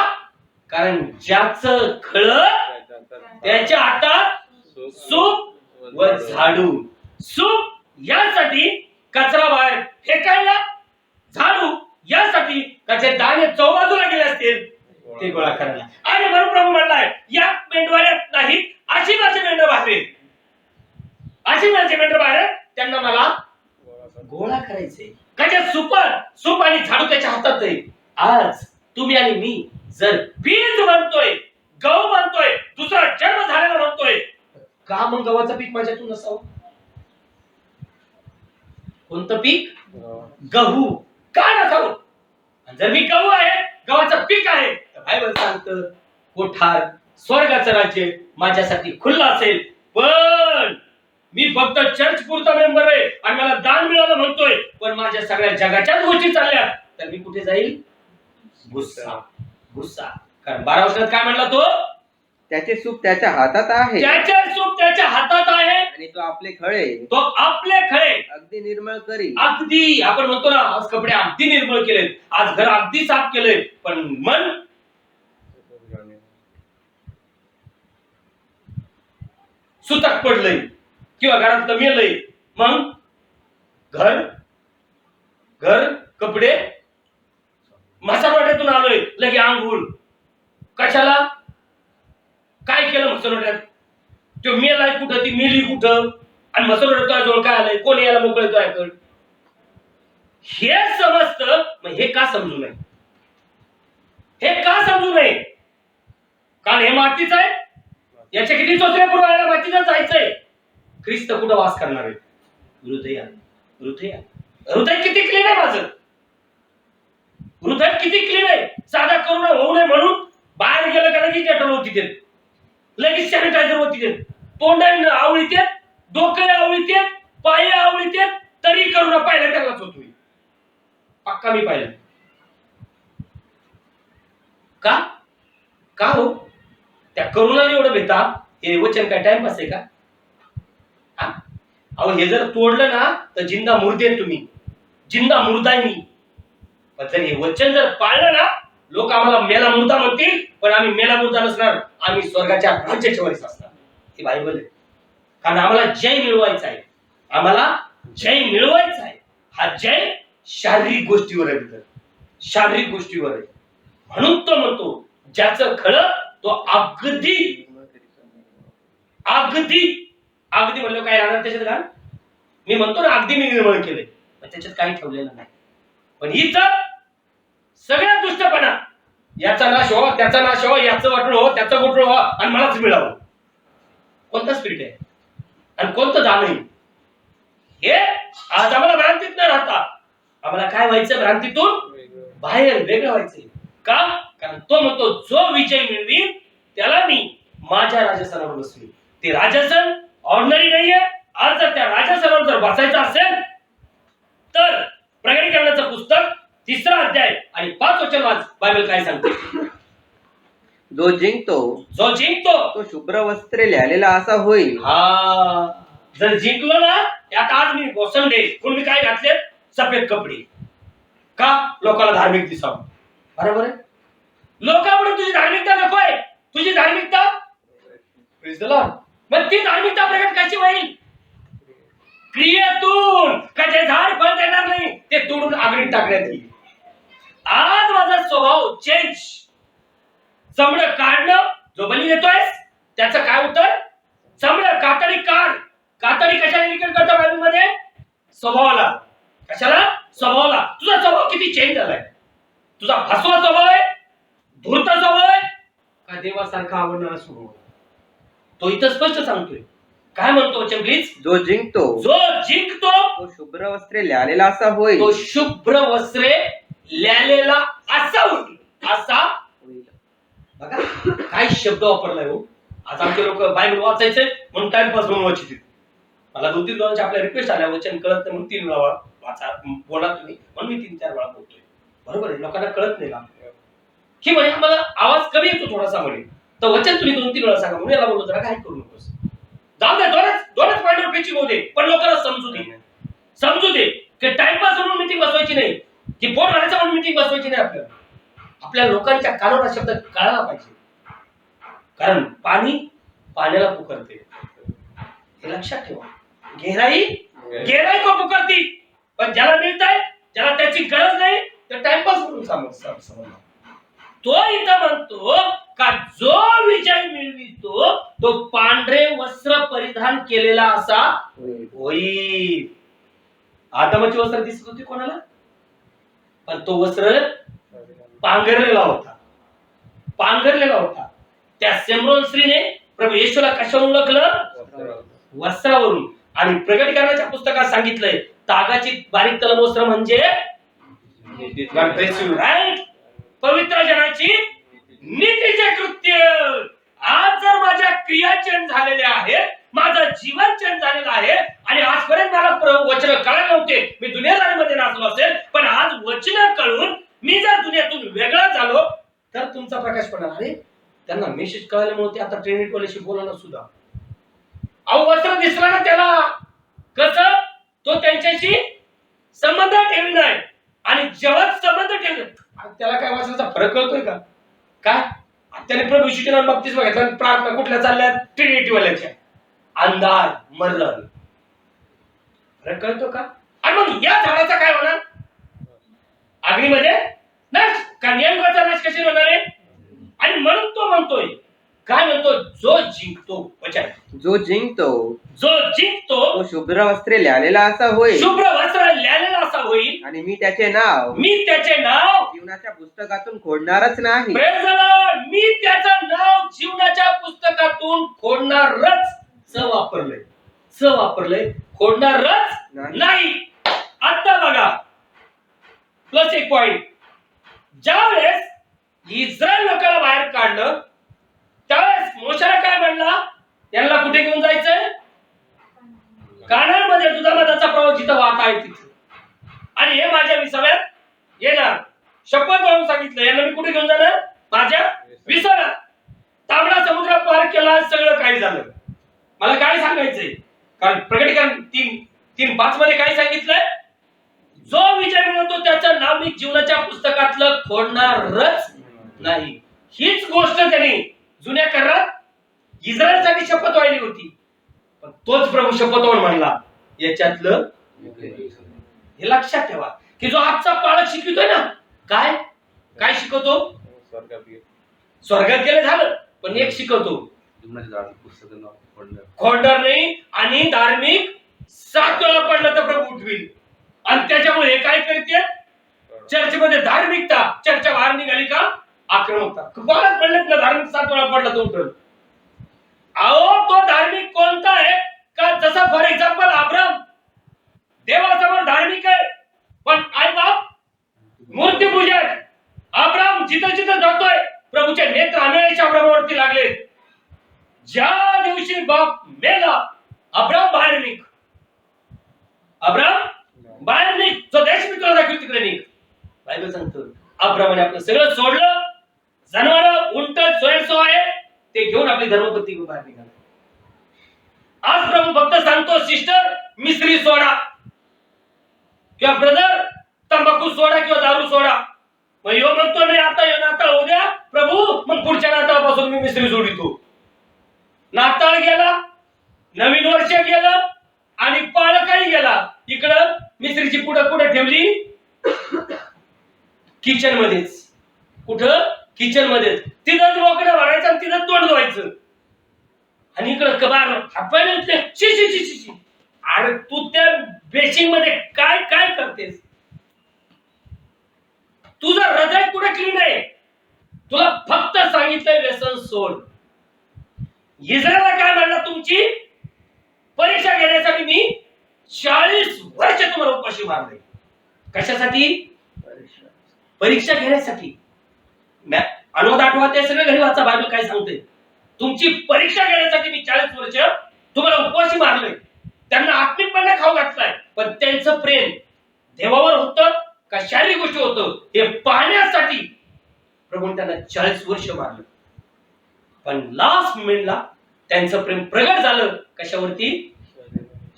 कारण ज्याचं खळ त्याच्या हातात सूप व झाडू. सूप यासाठी कचरा बाहेर फेकायला, झाडू यासाठी त्याचे दाणे चौबाजूला गेले असतील ते गोळा करायला. आणि म्हणून प्रभू म्हणलाय, या मेंढवाऱ्यात नाही अशी माझी मेंढर बाहेर, अशी माझी मेंढर बाहेर, त्यांना मला गोळा करायचे. कशा सूप आणि झाडू त्याच्या हातात आहे. आज तुम्ही आणि मी जर बीज म्हणतोय, गहू म्हणतोय, दुसरा जन्म झालेला म्हणतोय, का मग गव्हाचं पीक माझ्यातून नसावं. कोणतं पीक, गहू का नसावं. जर मी गहू आहे, गव्हाचं पीक आहे, तर बायबल सांगतं कोठार स्वर्गाचं राज्य माझ्यासाठी खुल्ला असेल. पण मी फक्त चर्च पुरता मेंबर आहे आणि मला दान मिळालं म्हणतोय, पण माझ्या सगळ्या जगाच्याच गोष्टी चालल्या, तर मी कुठे जाईल, गुस्सा. कारण 12 वर्षात काय म्हणला तो, त्याचे सुख त्याच्या हातात आहे, त्याचे सुख त्याच्या हातात आहे, आणि तो आपले खळे अगदी निर्मळ करी. अगदी आपण म्हणतो ना, आज कपडे अगदी निर्मळ केलेत, आज घर अगदी साफ केलंय, पण मन सुतक पडलंय किंवा घरात मेलंय. मग घर कपडे, मसालवाड्यातून आलोय लगे आंघोळ, कशाला, काय केलं मसालवाड्यात, तो मेलाय कुठं, ती मेली कुठं, आणि मसालवाड्यात जवळ काय आलंय, कोणी याला मोकळतो ऐकल, हे समजतं. मग हे का समजू नये, हे का समजू नये, कारण हे मातीच आहे, याच्या किती चोचल्या पुरवायला मातीचं जायचंय. ख्रिस्त कुठं वास करणार आहे, हृदय किती क्लीन आहे माझं, हृदय किती क्लीन आहे. साधा करोना होऊ नये म्हणून बाहेर गेलं का लगेच डेटॉल होती देत, लगेच सॅनिटायझर होती देत, तोंडाने आवळीत, डोके आवळीत, पाय आवळीत, तरी करोना पाहिलं त्यालाच होतोय. पक्का मी पाहिलं. का हो, त्या करोनाने एवढं भेटा, हे वचन काय टाइमपास आहे का. अहो हे जर तोडलं ना तर जिंदा मुर्दे तुम्ही, जिंदा मुर्दा मी. पण जर हे वचन जर पाळलं ना, लोक आम्हाला मेला मुर्दा म्हणतील, पण आम्ही मेला मुर्दा नसणार, आम्ही स्वर्गाच्या राज्याच्या वारीस असणार. ही बायबल आहे. कारण आम्हाला जय मिळवायचा आहे, आम्हाला जय मिळवायचा आहे. हा जय शारीरिक गोष्टीवर आहे, शारीरिक गोष्टीवर आहे. म्हणून तो म्हणतो ज्याचं खळं तो अगदी अगदी अगदी म्हणलं काय राहणार त्याच्यात घाल. मी म्हणतो ना अगदी मी निर्मळ केले, पण त्याच्यात काही ठेवलेलं नाही. पण हीच सगळ्यात दुष्टपणा, याचा नाश हो, त्याचा नाश हो, याचं वाटलं हो, त्याचं गोठळ हो, आणि मलाच मिळावं. कोणता स्पिरिट आहे आणि कोणतं दान आहे हे आज आम्हाला भ्रांतीत न राहता आम्हाला काय व्हायचं, भ्रांतीतून बाहेर वेगळं व्हायचंय. का? कारण तो म्हणतो जो विजय मिळवीन त्याला मी माझ्या राजस्थानावर बसवी. ते राजस्थान ऑर्डिनरी नाहीये. आज जर त्या राजस्थानावर जर बसायचं असेल तर प्रकटीकरणाचं पुस्तक 3रा अध्याय आणि 5 वचन वाच. बायबल काय सांगते? जो जिंकतो जो जिंकतो तो शुभ्र वस्त्रे लिहिलेला असा होईल. हा, जर जिंकलो ना, आता आज मी संडे कोण मी काय घातले, सफेद कपडे, का लोकांना धार्मिक दिसावं. बरोबर आहे. लोकांपुढे तुझी धार्मिकता नकोय, तुझी धार्मिकता प्रेज द लॉर्ड. मग ती धार्मिकता प्रगट कशी होईल? क्रियेतून. का जे झाड फळ देणार नाही ते तोडून आगळीत टाकण्यात येईल. आज माझा स्वभाव चेंज. चमडं काढणं, जो बली देतोय त्याचं काय उत्तर? चमडं कातडी काढ. कातडी कशाला निकट करतो बायबलमध्ये? स्वभावाला. कशाला? स्वभावाला. तुझा स्वभाव किती चेंज झालाय? तुझा फसवा स्वभाव आहे, धूर्त स्वभाव आहे, का देवासारखा आवडणारा स्वभाव? तो इथं स्पष्ट सांगतोय. काय म्हणतो वचन प्लीज? जो जिंकतो जो जिंकतो तो शुभ्र वस्त्रे लिहिलेला असा होईल. तो शुभ्र वस्त्रे लिहिलेला असा होईल. असा होईल. बघा काय शब्द वापरलाय हो. आज आमचे लोक बायबल वाचायचे म्हणून टाइमपास म्हणून वाचित. मला 2-3 जणांच्या आपल्या रिक्वेस्ट आल्या, वचन कळत नाही म्हणून 3 वेळा वाचा बोला तुम्ही, म्हणून मी 3-4 वेळा बोलतोय. बरोबर आहे, लोकांना कळत नाही का की म्हणे आम्हाला आवाज कमी येतो थोडासा म्हणे, तर वचन तुम्ही 2-3 वेळा सांगा म्हणून याला बोललो जरा काय करू नकोस. जाऊ दे, दोनच पॉइंटवर पिचिंग होऊ दे, पण लोकांना समजू दे की टाइमपास म्हणून मीटिंग बसवायची नाही, की फोन मारायचा म्हणून मीटिंग बसवायची नाही. आपल्या लोकांच्या कानावर हा शब्द कळला पाहिजे. कारण पाणी पाण्याला पुकारते, हे लक्षात ठेवा. गहराई को पुकारती, पण ज्याला मिळतंय, ज्याला त्याची गरज नाही, तर टाइमपास म्हणून समजला. तो इथं म्हणतो का जो विजय मिळवितो तो पांढरे वस्त्र परिधान केलेला असा होईल. आदमाची वस्त्र दिसत होती कोणाला? पण तो वस्त्र पांघरलेला होता. त्या सेम्रोन स्त्रीने प्रभू येशूला कशावरून ओळखलं? वस्त्रावरून. आणि प्रकटीकरणाच्या पुस्तकात सांगितलंय तागाची बारीक तलम वस्त्र म्हणजे राईट, पवित्र जनाची नीतीचे कृत्य. आज जर माझ्या क्रिया चेंज झालेल्या आहेत, माझं जीवन चेंज झालेलं आहे, आणि आजपर्यंत मला वचन कळले नव्हते, मी दुनियादारीमध्ये नाचलो असेल, पण आज वचन कळून मी जर दुनियातून वेगळा झालो तर तुमचा प्रकाश पडणार. अरे त्यांना मेसेज कळल्यामुळे ते आता ट्रेनिंग कॉलेजशी बोलायला सुद्धा वस्त्र दिसला ना त्याला, कसं तो त्यांच्याशी संबंध ठेवला आहे. आणि जेव्हा संबंध ठेवला त्याला काय वाचण्याचा फरक कळतोय का? काय त्याने प्रभू येशूच्या नावाने बप्तिस्मा घेतला, प्रार्थना कुठल्या चालल्या? ट्रिनिटी वाल्याच्या. अंधार मरण फरक कळतो का? आणि मग या झाडाचा काय होणार? अग्नीमध्ये नाश. कन्यायुगाचा नाश कशी होणार आहे? आणि म्हणून तो म्हणतोय, काय म्हणतो? जो जिंकतो तो शुभ्र वस्त्रे लिहिलेला असा होईल. शुभ्र वस्त्र लिहिलेला असा होईल. आणि मी त्याचे नाव जीवनाच्या पुस्तकातून खोडणारच नाही. Praise the Lord. मी त्याचं नाव जीवनाच्या पुस्तकातून खोडणारच. वापरलंय खोडणारच नाही. आता बघा प्लस एक पॉइंट. ज्यावेळेस इस्रायल लोकांना बाहेर काढलं त्यावेळेस मोशेला काय म्हणला? यांना कुठे घेऊन जायचंय? कानानमध्ये दुधामधाचा प्रवाह जिथं वाहत आहे तिथे, आणि हे माझ्या विसाव्यात येणार. शपथ म्हणून सांगितलं, यांना मी कुठे घेऊन जाणार? माझ्या विसाव्यात. तांबडा समुद्र पार केला, सगळं काही झालं. मला काय सांगायचंय? कारण प्रकटीकरण 3:5 मध्ये काय सांगितलंय? जो विजय मिळवतो त्याचं नाव मी जीवनाच्या पुस्तकातलं खोडणारच नाही. हीच गोष्ट त्यांनी जुन्या करारात इस्रायलसाठी शपथ वाहिली होती. पण तोच प्रभू शपथ म्हणला याच्यातलं हे लक्षात ठेवा की जो आजचा पालक शिकवतोय ना, काय काय शिकवतो? स्वर्गात गेले झालं, पण एक शिकवतो खोडणार नाही आणि धार्मिक 7 वेळा पडलं तर प्रभू उठविल. आणि त्याच्यामुळे काय करते? चर्चमध्ये धार्मिकता चर्चा बाहेर निघाली का आक्रमकता. कोणाच पडलेत ना धार्मिक 7 वेळा पडला तो उठल. अहो तो धार्मिक कोणता आहे का? जसा फॉर एक्झाम्पल अब्राम देवासमोर धार्मिक आहे, पण आई बाप मूर्तीपूजक. अब्राम जिथं जिथं जातोय प्रभूचे नेत्र हमेशा अब्रामावरती लागले. ज्या दिवशी बाप मेला अब्राम बाहेर निघ, अब्राम बाहेर निघ, जो देश मी तुला दाखवू तिकडे निघ. बायबल सांगतो अब्रामाने आपलं सगळं सोडलं, जनावर उंट सोयसो आहे ते घेऊन आपली धर्मपत्नी घेऊन बाहेर निघाला. आज प्रभू फक्त सांगतो सिस्टर मिसरी सोडा किंवा ब्रदर तंबाखू सोडा किंवा दारू सोडा. मग यो म्हणतो नाही आता यो नाताळ होऊ द्या प्रभू, मग पुढच्या नाताळापासून मी मिसरी सोडितो. नाताळ गेला, नवीन वर्ष गेलं आणि पाळकाही गेला. इकडं मिसरीची पुढं कुठं ठेवली? किचन मध्येच. कुठं? किचन मध्येच. तिथंच रोकडं भरायचं आणि तिथंच तोंड धुवायचं. आणि इकडं कबार हातपाय शी. अरे तू त्या बेसिंग मध्ये काय काय करतेस? तुझं हृदय कुठे क्लीन आहे? तुला फक्त सांगितलंय व्यसन सोड. इस्रायलला काय म्हणलं? तुमची परीक्षा घेण्यासाठी मी 40 वर्ष तुम्हाला उपाशी मारले. कशासाठी? परीक्षा घेण्यासाठी. अनुवाद आठवा ते सगळं घरी वाचा, बायबल काय सांगते. तुमची परीक्षा घेण्यासाठी मी 40 वर्ष तुम्हाला उपवासी मारले. त्यांना आत्मिकपणे खाऊ घातलाय, पण त्यांचं प्रेम देवावर होतं का शारीरिक गोष्टी होतं हे पाहण्यासाठी प्रभूने त्यांना 40 वर्ष मारलं. पण लास्ट मोमेंटला त्यांचं प्रेम प्रगट झालं कशावरती?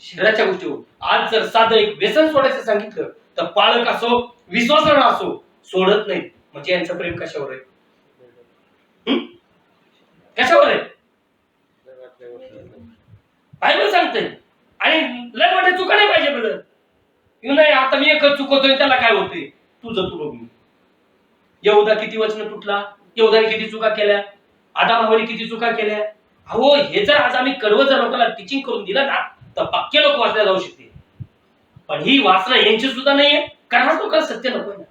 शरीराच्या गोष्टीवर. आज जर साधं एक व्यसन सोडायचं सांगितलं तर पालक असो विश्वासार्ह असो सोडत नाही. म्हणजे यांचं प्रेम कशावर आहे? कशावर आहे? बायबल सांगते. आणि लय मोठे चुका नाही पाहिजे ब्रदर. नाही आता मी एकच चुकवतोय त्याला काय होते? तुझं तू बघ. यहूदा किती वचन तुटला, यहूदाने किती चुका केल्या, आदाम हव्वाने किती चुका केल्या. अहो हे जर आज आम्ही कडवं जर लोकांना टीचिंग करून दिलं ना तर पक्के लोक वाचल्या जाऊ शकते. पण ही वाचना यांची सुद्धा नाहीये, कारण लोकांना सत्य नको ना.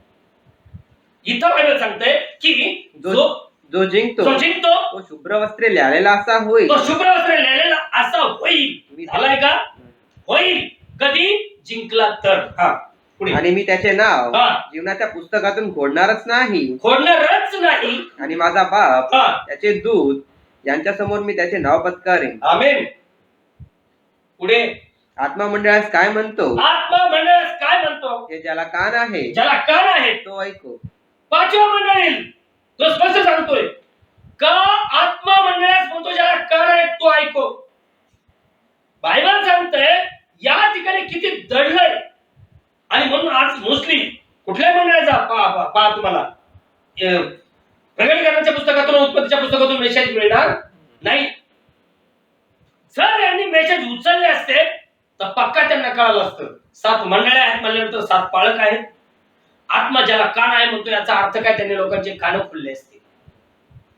इथं बायबल सांगतंय की जो जिंकतो तो शुभ्र वस्त्रे लिहिलेला असा होईल. तो शुभ्र वस्त्रे लिहिलेला असा होईल. झालाय का? होईल. कधी? जिंकला तर. आणि मी त्याचे नाव जीवनाच्या पुस्तकातून खोडणारच नाही. खोडणारच नाही. आणि माझा बाप त्याचे दूत यांच्या समोर मी त्याचे नाव पत्करेन. आमेन. पुढे आत्मा मंडळास काय म्हणतो? आत्मा मंडळास काय म्हणतो? हे ज्याला कान आहे, ज्याला कान आहे तो ऐको. 5व्या मंडळी तो स्पष्ट सांगतोय का आत्मा मंडळास म्हणतो ज्याला कान आहे तो ऐको. बायबल सांगतंय या ठिकाणी किती दडलंय. आणि म्हणून आज मोस्टली कुठल्या मंडळाचा पहा तुम्हाला प्रकटीकरणाच्या पुस्तकातून उत्पत्तीच्या पुस्तकातून मेसेज मिळणार नाही. जर यांनी मेसेज उचलले असते तर पक्का त्यांना कळालं असतं 7 मंडळ्या आहेत म्हणल्यानंतर 7 पाळक आहेत. आत्मा ज्याला कान आहे म्हणतो याचा अर्थ काय? त्यांनी लोकांचे कान खोलले असते.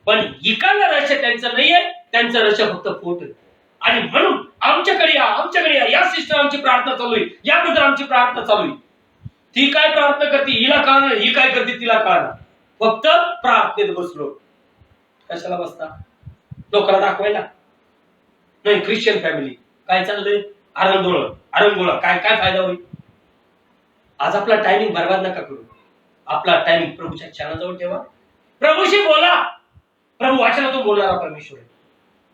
पण इकांना रहस्य त्यांचं नाहीये, त्यांचं रहस्य फक्त पोट. आणि म्हणून आमच्याकडे या, या सिस्टर आमची प्रार्थना चालू आहे, याबद्दल आमची प्रार्थना चालू आहे. ती काय प्रार्थना करते हिला कळणार, ही काय करते तिला कळणार. फक्त प्रार्थनेत बसलो. कशाला बसता? लोकांना दाखवायला नाही. ख्रिश्चन फॅमिली काय चाललंय? आरंगोळा काय काय फायदा होईल? आज आपला टायमिंग बर्बाद नका करू. आपला टायमिंग प्रभूच्या चरणाजवळ ठेवा. प्रभूशी बोला. प्रभू वचनातून बोलणारा परमेश्वर आहे.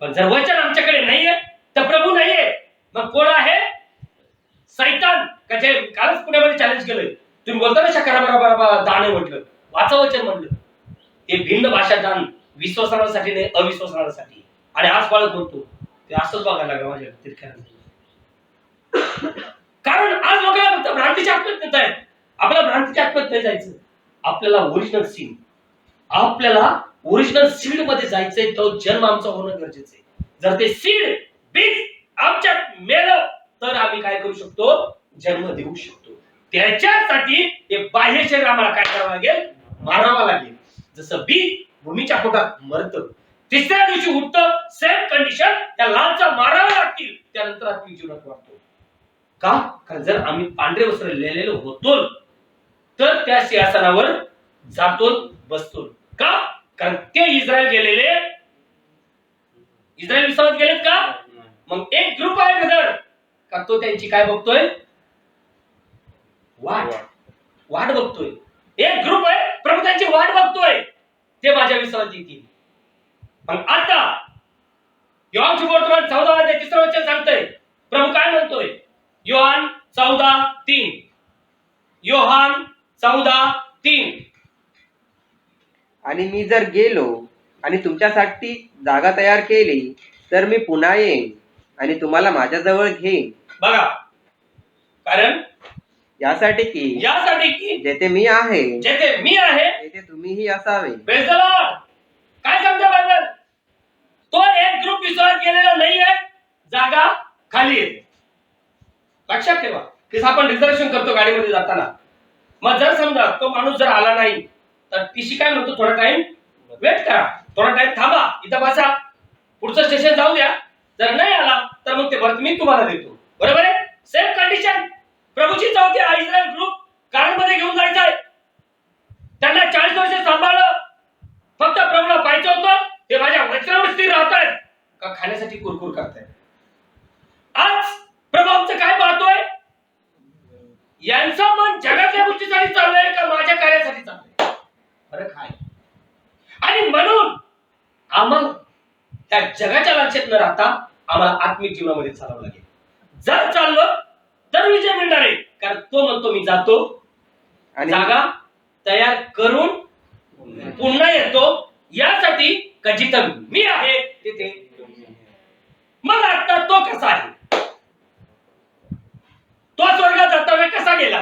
पण जर वचन आमच्याकडे नाहीये तर प्रभू नाहीये. मग कोण आहे? सैतान. जे कालच पुण्यामध्ये चॅलेंज केलंय. तुम्ही बोलता ना शकरा बरोबर दान आहे म्हटलं, वाचा वचन म्हणलं. हे भिन्न भाषा दान विश्वासासाठी नाही, अविश्वासासाठी. आणि आज बाळक बोलतो ते असंच बघायला लागलं माझ्या तिरख्या. कारण आज लोकांना फक्त भ्रांतीची आत्महत्या आहेत. आपल्याला भ्रांतीच्या आत्म्यात जायचं, आपल्याला ओरिजिनल सीन, आपल्याला ओरिजिनल सीड मध्ये जायचंय. तो जन्म आमचा होणं गरजेचं आहे. जर ते सीड बीज आमच्यात मेलं तर आम्ही काय करू शकतो, जन्म देऊ शकतो. त्याच्यासाठी हे बाह्य शरीर आम्हाला काय करावं लागेल, मारावं लागेल. जसं बी भूमीच्या पोटात मरतं, तिसऱ्या दिवशी उठतं, सेम कंडिशन त्या लालचा मारावं लागतील, त्यानंतर आत्मिक जीवनात वाढतो. का? कारण जर आम्ही पांढरे वस्त्र लिहिलेलो होतो तर त्या सिंहासनावर जातो, बसतो. का? कारण ते इस्रायल गेलेले, इस्रायल विश्वासात गेलेत का? मग एक ग्रुप आहे गदर का, तो त्यांची काय बघतोय, वाट वाट बघतोय. एक ग्रुप आहे प्रभू त्यांची वाट बघतोय, ते माझ्या विश्वासात येतील. पण आता योहान सुवर्तमान 14 अध्याय 3 वचन सांगतोय, प्रभू काय म्हणतोय, योहान 14:3, योहान 14:3. आणि मी जर गेलो आणि तुमच्यासाठी जागा तयार केली तर मी पुन्हा येईन आणि तुम्हाला माझ्याजवळ घेईन. बघा, कारण यासाठी की जेथे मी आहे तेथे तुम्हीही असावे. Praise the Lord. काय सांगतो बायबल? तो एक ग्रुप विश्वास गेलेला नाहीये, जागा खाली आहे. लक्षात ठेवा की आपण रिझर्वेशन करतो गाडीमध्ये जाताना, मग जर समजा तो माणूस जर आला नाही तर टीसी काय म्हणतो, थोडा टाइम वेट करा, थोडा टाइम थांबा, इथं बसा, पुढचं स्टेशन जाऊ द्या. जर नाही आला तर मग ते बर्थ मी तुम्हाला देतो. बरोबर आहे? सेम कंडिशन प्रभूची चौथी इस्रायल ग्रुप कारमध्ये घेऊन जायचंय. त्यांना 40 वर्ष सांभाळलं, फक्त प्रभूला पाहिजे होतं, ते माझ्या वचनावर स्थिर राहतायत का खाण्यासाठी कुरकुर करतायत. आज प्रभू आमचं काय पाहतोय, यांचं मन जगातल्या गोष्टीसाठी चाललंय का माझ्या कार्यासाठी चाललंय, फरक आहे. आणि म्हणून आम्हाला त्या जगाच्या लालसेत न राहता आम्हाला आत्मिक जीवनामध्ये चालावं लागेल. जर चाललं तर विजय मिळणार आहे, कारण तो म्हणतो मी जातो आणि जागा तयार करून पुन्हा येतो, यासाठी का जिथं मी आहे तिथे. मग आता तो कसा आहे, तो स्वर्गात जाता कसा गेला.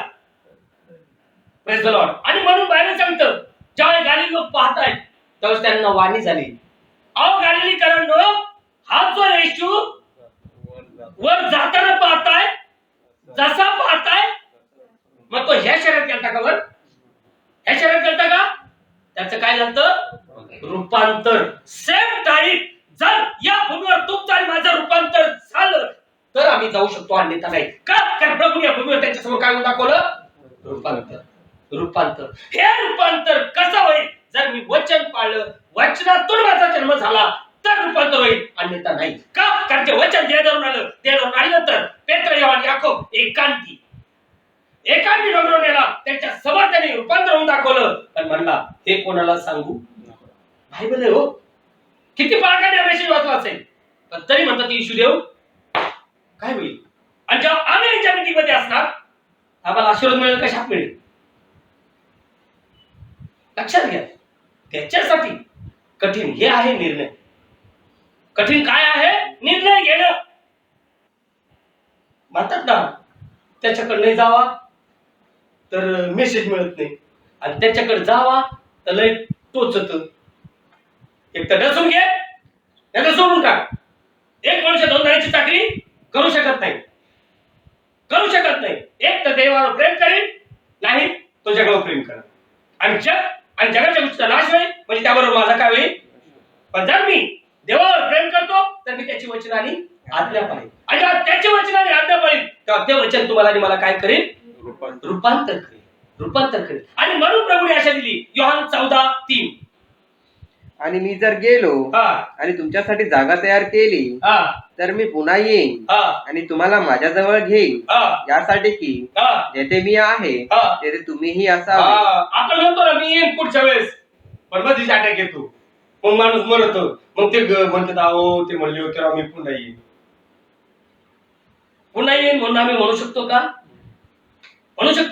Praise the Lord. आणि म्हणून बायबल सांगतं, ज्यावेळी गालिली लोक पाहतायत त्यावेळेस त्यांना वाणी झाली, अहो गालिलीकरांनो, हा जो येशू वर जाताना पाहताय, जसा पाहताय, मग तो ह्या शरीरात गेलता का, वर ह्या शरीरात गेलता का, त्याचं काय झालं, रूपांतर. सेम टाईप जर या भूमीवर तुमचं आणि माझं रूपांतर झालं तर आम्ही जाऊ शकतो, अन्यथा नाही. का? कारण प्रभू या भूमीवर त्यांच्या समोर काय दाखवलं, रूपांतर. रूपांतर हे रूपांतर कसं होईल, जर मी वचन पाळलं, वचनातून माझा जन्म झाला तर रूपांतर होईल, अन्यथा नाही. का? कारण ते वचन जे धरून आलं, ते धरून आल्यानंतर पेत्र, योहान, याकोब एकांती डोंगरावर नेला, त्यांच्या समोर त्यांनी रूपांतर होऊन दाखवलं. पण म्हणला हे कोणाला सांगू, बायबल आहे हो, किती बाळगाने मेसेज वाचला असेल, पण तरी म्हणतात येशूदेव काय होईल. आणि जेव्हा आम्ही यांच्या मीटिंग मध्ये असणार, आम्हाला आशीर्वाद मिळेल, कशात मिळेल, लक्षात घ्या. त्याच्यासाठी कठीण हे आहे निर्णय. कठीण काय आहे, निर्णय घेणं. म्हणतात ना, त्याच्याकडे नाही जावा तर मेसेज मिळत नाही, आणि त्याच्याकडे जावा तर लय टोचत. एक तर डसून घे, नाही सोडून टाक. एक मनुष्य 2 जणांची चाकरी करू शकत नाही, करू शकत नाही. एक तर देवावर प्रेम करेल, नाही तो जगावर प्रेम करेल, आणि जगाच्या गोष्टीचा नाश होईल, म्हणजे त्याबरोबर माझा काय होईल. पण जर मी देवावर प्रेम करतो तर मी त्याची वचन आणि आज्ञा पाळेल, आणि जेव्हा त्याची वचन आणि आज्ञा पाळेल तेव्हा ते वचन तुम्हाला आणि मला काय करेल, रूपांतर करेल. आणि म्हणून प्रभूने आशा दिली, योहान 14:3. आणि मी जर गेलो आणि तुमच्यासाठी जागा तयार केली तर मी पुन्हा येईन आणि तुम्हाला माझ्याजवळ घेईन, यासाठी की जेथे मी आहे तेथे तुम्हीही असावे. आपण म्हणतो ना, मी येईन पुढच्या वेळेस, पण मधीच अटॅक येतो, मग माणूस मरतो, मग ते म्हणतात अहो ते म्हणले होते मी पुन्हा येईन. पुन्हा येईन म्हणून आम्ही म्हणू शकतो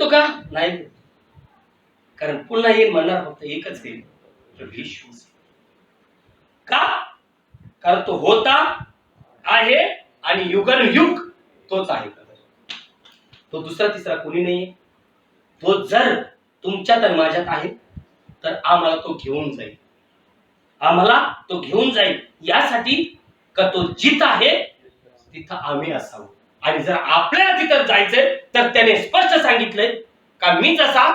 का, नाही. कारण पुन्हा येईन म्हणणार फक्त एकच येईल, येशू. का? कारण तो होता, आहे आणि युगानुयुग तोच आहे. तो दुसरा तिसरा कोणी नाहीये. तो जर तुमच्यात आणि माझ्यात आहे तर आम्हाला तो घेऊन जाईल. आम्हाला तो घेऊन जाईल यासाठी का तो जिथं आहे तिथं आम्ही असावं. आणि जर आपल्याला तिथं जायचंय तर त्याने स्पष्ट सांगितलंय का मी जसा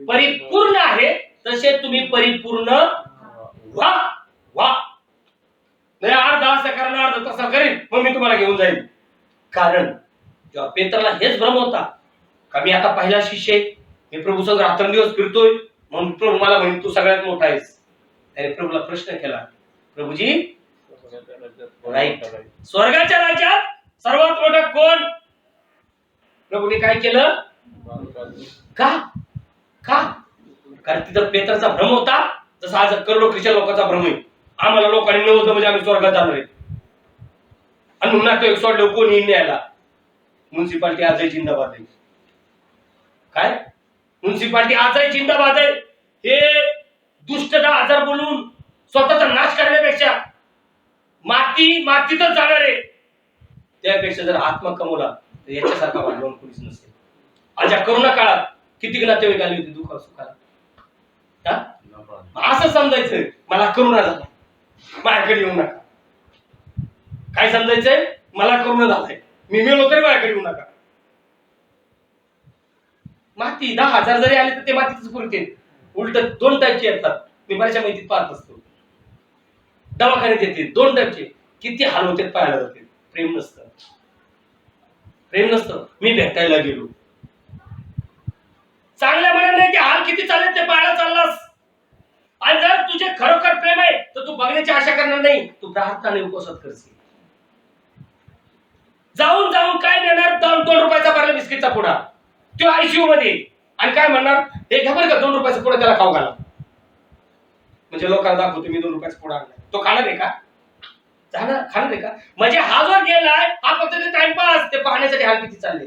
परिपूर्ण आहे तसे तुम्ही परिपूर्ण व्हा. व्हा. नाही अर्धा असं करणार अर्धा तसा करेन मग मी तुम्हाला घेऊन जाईल. कारण जेव्हा पेत्राला हेच भ्रम होता का मी आता पहिला शिष्य आहे, मी प्रभू संग रात्रंदिवस फिरतोय म्हणून प्रभू मला म्हणे तू सगळ्यात मोठा आहेस. त्याने प्रभूला प्रश्न केला, प्रभूजी राईट, स्वर्गाच्या राज्यात सर्वात मोठा कोण? प्रभूने काय केलं? का का कारण तिथं पेत्राचा भ्रम होता जसा आज करोडो ख्रिश्चन लोकांचा भ्रम आहे. आम्हाला लोकांनी नव्हतं म्हणजे आम्ही स्वर्गात जाणार आहे. आणि म्हणून तो सोडलं कोणी न्यायला. म्युन्सिपाल्टी आजही जिंदाबाद आहे. काय म्युन्सिपाल्टी आजही जिंदाबाद आहे. हे दुष्टता आजार बोलून स्वतःचा नाश करण्यापेक्षा मातीतच जाणार आहे. त्यापेक्षा जर आत्मा कमवला तर याच्यासारखा भांडवल कोणीच नसेल. आज या करोना काळात किती नातेवाईक आली होती दुःख सुखाला. असं समजायचं मला करोना झाला माझ्याकडे येऊ नका. काय समजायचंय मला करोना झालाय मी मेलो तरी माझ्याकडे येऊ नका. माती 10,000 जरी आले तर ते मातीच पुरते. उलट 2 टाईपचे येतात. मी बऱ्याचशा माहितीत पाहत असतो. दवाखान्यात येते 2 टाईपचे. किती हाल होते पाहायला जाते. प्रेम नसतं. प्रेम नसतं. मी भेटायला गेलो चांगल्या मनाने ते हाल किती चालले ते पाहायला चाललास. आणि जर तुझे खरोखर प्रेम आहे तर तू बघण्याची आशा करणार नाही. तू प्रार्थना उपवासात करशील. जाऊन जाऊन काय देणार 2 रुपयाचा भरला बिस्किटचा पुडा तो आयसीयू मध्ये आणि काय म्हणणार हे घ्या बरं का 2 रुपयाचा पुडा त्याला खाऊ घाला. म्हणजे लोकांना दाखवतो मी 2 रुपयाचा पुडा आणलाय. तो खाणार आहे का? खाणार आहे का? म्हणजे हा जो गेलाय हा फक्त ते टाइमपास ते पाहण्यासाठी हाल किती चालले.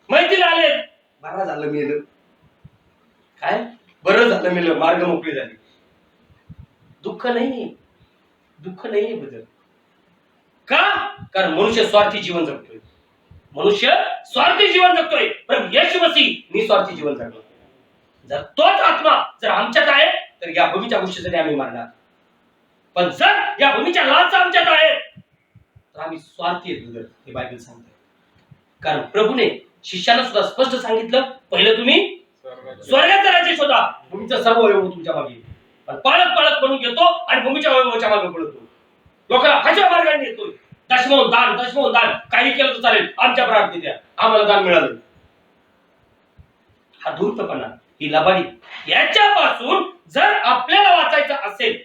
माहितीला आले बरं झालं मेलं. काय बरं झालं मेलं मार्ग मोकळी झाली. दुःख नाहीये. दुःख नाहीये बदल. का? कारण मनुष्य स्वार्थी जीवन जगतोय. मनुष्य स्वार्थी जीवन जगतोय. पण येशू मसीह निस्वार्थी जीवन जगतो. जर तोच आत्मा जर आमच्यात आहे तर या भूमीच्या गोष्टीसाठी आम्ही मारणार. पण जर या भूमीच्या लालसा आमच्यात आहे तर आम्ही स्वार्थी आहेत बदल हे बायबल सांगते. कारण प्रभूने शिष्याला सुद्धा स्पष्ट सांगितलं पहिलं तुम्ही स्वर्गाचं राज्य शोधा भूमीचं सर्व वैभव तुमच्या मागे. पण पाळत पाळत बनून घेतो आणि भूमीच्या वैभवाच्या मागे पळतो. लोकांना फाच्या मार्गाने येतोय. दशमोन दान काही केलं तर चालेल आमच्या प्रार्थने द्या आम्हाला दान मिळालं. हा धूर्तपणा ही लबाडी याच्यापासून जर आपल्याला वाचायचं असेल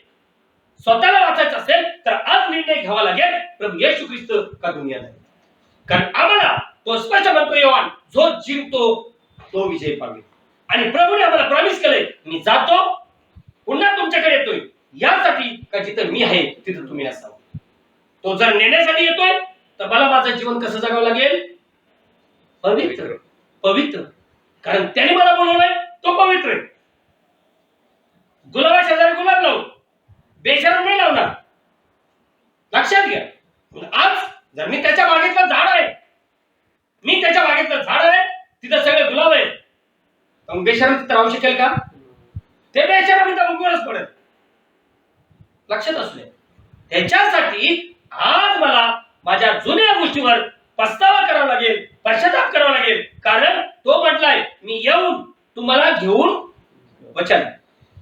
स्वतःला वाचायचं असेल तर आज निर्णय घ्यावा लागेल प्रभू येशू ख्रिस्त का दुनियात आहे. कारण आम्हाला तो स्पष्ट म्हणतो योहान जो जिंकतो तो विजय पावेल. आणि प्रभूने आम्हाला प्रॉमिस केलंय मी जातो पुन्हा तुमच्याकडे येतोय यासाठी का जिथं मी आहे तिथं तुम्ही असावं. तो जर नेण्यासाठी येतोय तर मला माझं जीवन कसं जगावं लागेल? पवित्र. पवित्र. कारण त्याने मला बोलवलंय तो पवित्र आहे. गुलाबा शेजारी गुलाब लावू बेशरम नाही लावणार. लक्षात घ्या. आज जर मी त्याच्या बागेतलं झाड आहे मी त्याच्या बागेतलं झाड आहे तिथं सगळे गुलाब आहेत तर बेशरम तिथं राहू शकेल का? ते बेशरम तिथं उगवणच पडेल. लक्षात असू दे. त्याच्यासाठी आज मला माझ्या जुन्या गोष्टीवर पस्तावा करावा लागेल पश्चाताप करावा लागेल. कारण तो म्हटलाय मी येऊन तुम्हाला घेऊन वचन.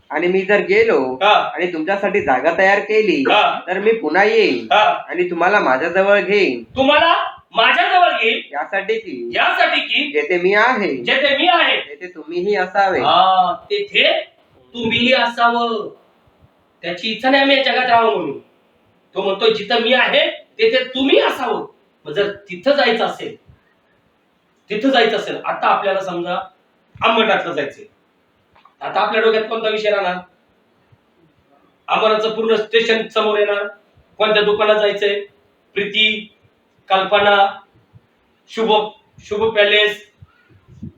आणि मी जर गेलो आणि तुमच्यासाठी जागा तयार केली तर मी पुन्हा येईन आणि तुम्हाला माझ्याजवळ घेईन. तुम्हाला माझ्याजवळ घेईन यासाठी की जेथे मी आहे तेथे तुम्हीही असावे. तेथे तुम्हीही असावं. त्याची इच्छा नाही आम्ही या जगात राहावं म्हणून. तो म्हणतो जिथं मी आहे तेथे तुम्ही असावं. मग जर तिथं जायचं असेल आता आपल्याला समजा अंबरनाथला जायचंय. आता आपल्या डोक्यात कोणता विषय राहणार? अंबरनाथचं पूर्ण स्टेशन समोर येणार. कोणत्या दुकानात जायचंय? प्रीती कल्पना शुभ पॅलेस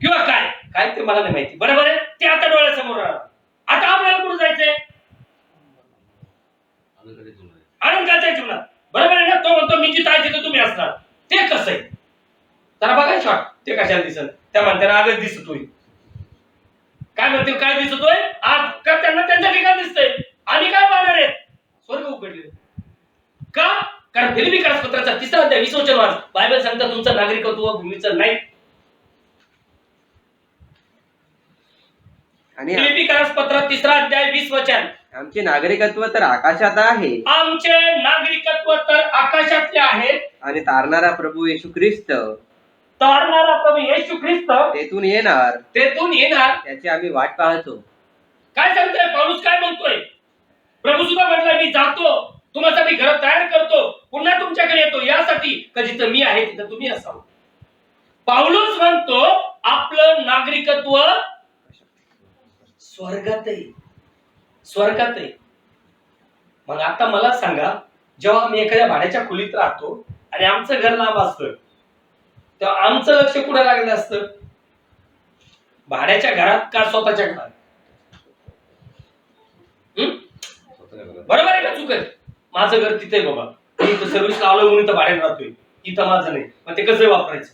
किंवा काय ते मला नाही माहिती. बरोबर आहे. ते आता डोळ्यासमोर राहणार. आता आपल्याला कुठे जायचंय? आनंदाच्या जीवनात. बरोबर आहे ना. तो म्हणतो मी जिथं आहे तिथं तुम्ही असणार. ते कसं आहे? जरा बघा शॉर्ट ते कशाला दिसल? त्या म्हणताना आगच दिसतोय. काय म्हणतील? काय दिसतोय? आज का त्यांना त्यांच्या ठिकाण दिसतंय. आम्ही काय पाहणार आहेत? स्वर्ग उघडले. का? कारण फिलिपी पत्राचा 3 अध्याय 20 वचन वाच. बायबल सांगतं तुमचं नागरिकत्व भूमीचं नाही. आणि फिलिपी पत्र 3 अध्याय 20 वचन. आमचे नागरिकत्व तर आकाशात आहे आमचे नागरिकत्व तर आकाशातले आहे आणि तारणारा प्रभू येशू ख्रिस्त तारणारा प्रभू येशू ख्रिस्त तेथून येणार त्याची आम्ही वाट पाहतो. काय सांगतोय पौलुस? काय म्हणतोय? प्रभू सुद्धा म्हटलं मी जातो, तुम्हासाठी घर तयार करतो, पुन्हा तुमच्याकडे येतो, यासाठी का जिथं मी आहे तिथं तुम्ही असावं. पौलुस म्हणतो आपलं नागरिकत्व स्वर्गात आहे. स्वर्गात आहे. मग आता मला सांगा, जेव्हा आम्ही एखाद्या भाड्याच्या खोलीत राहतो आणि आमचं घर लांब असतं तेव्हा आमचं लक्ष कुठे लागलं असतं? भाड्याच्या घरात का स्वतःच्या घरात? बरोबर आहे का चूक आहे? माझं घर तिथे बाबा, मी इथं सर्व्हिसला आलो म्हणून इथं भाड्याने राहतोय, इथं माझं नाही. मग ते कसं वापरायचं?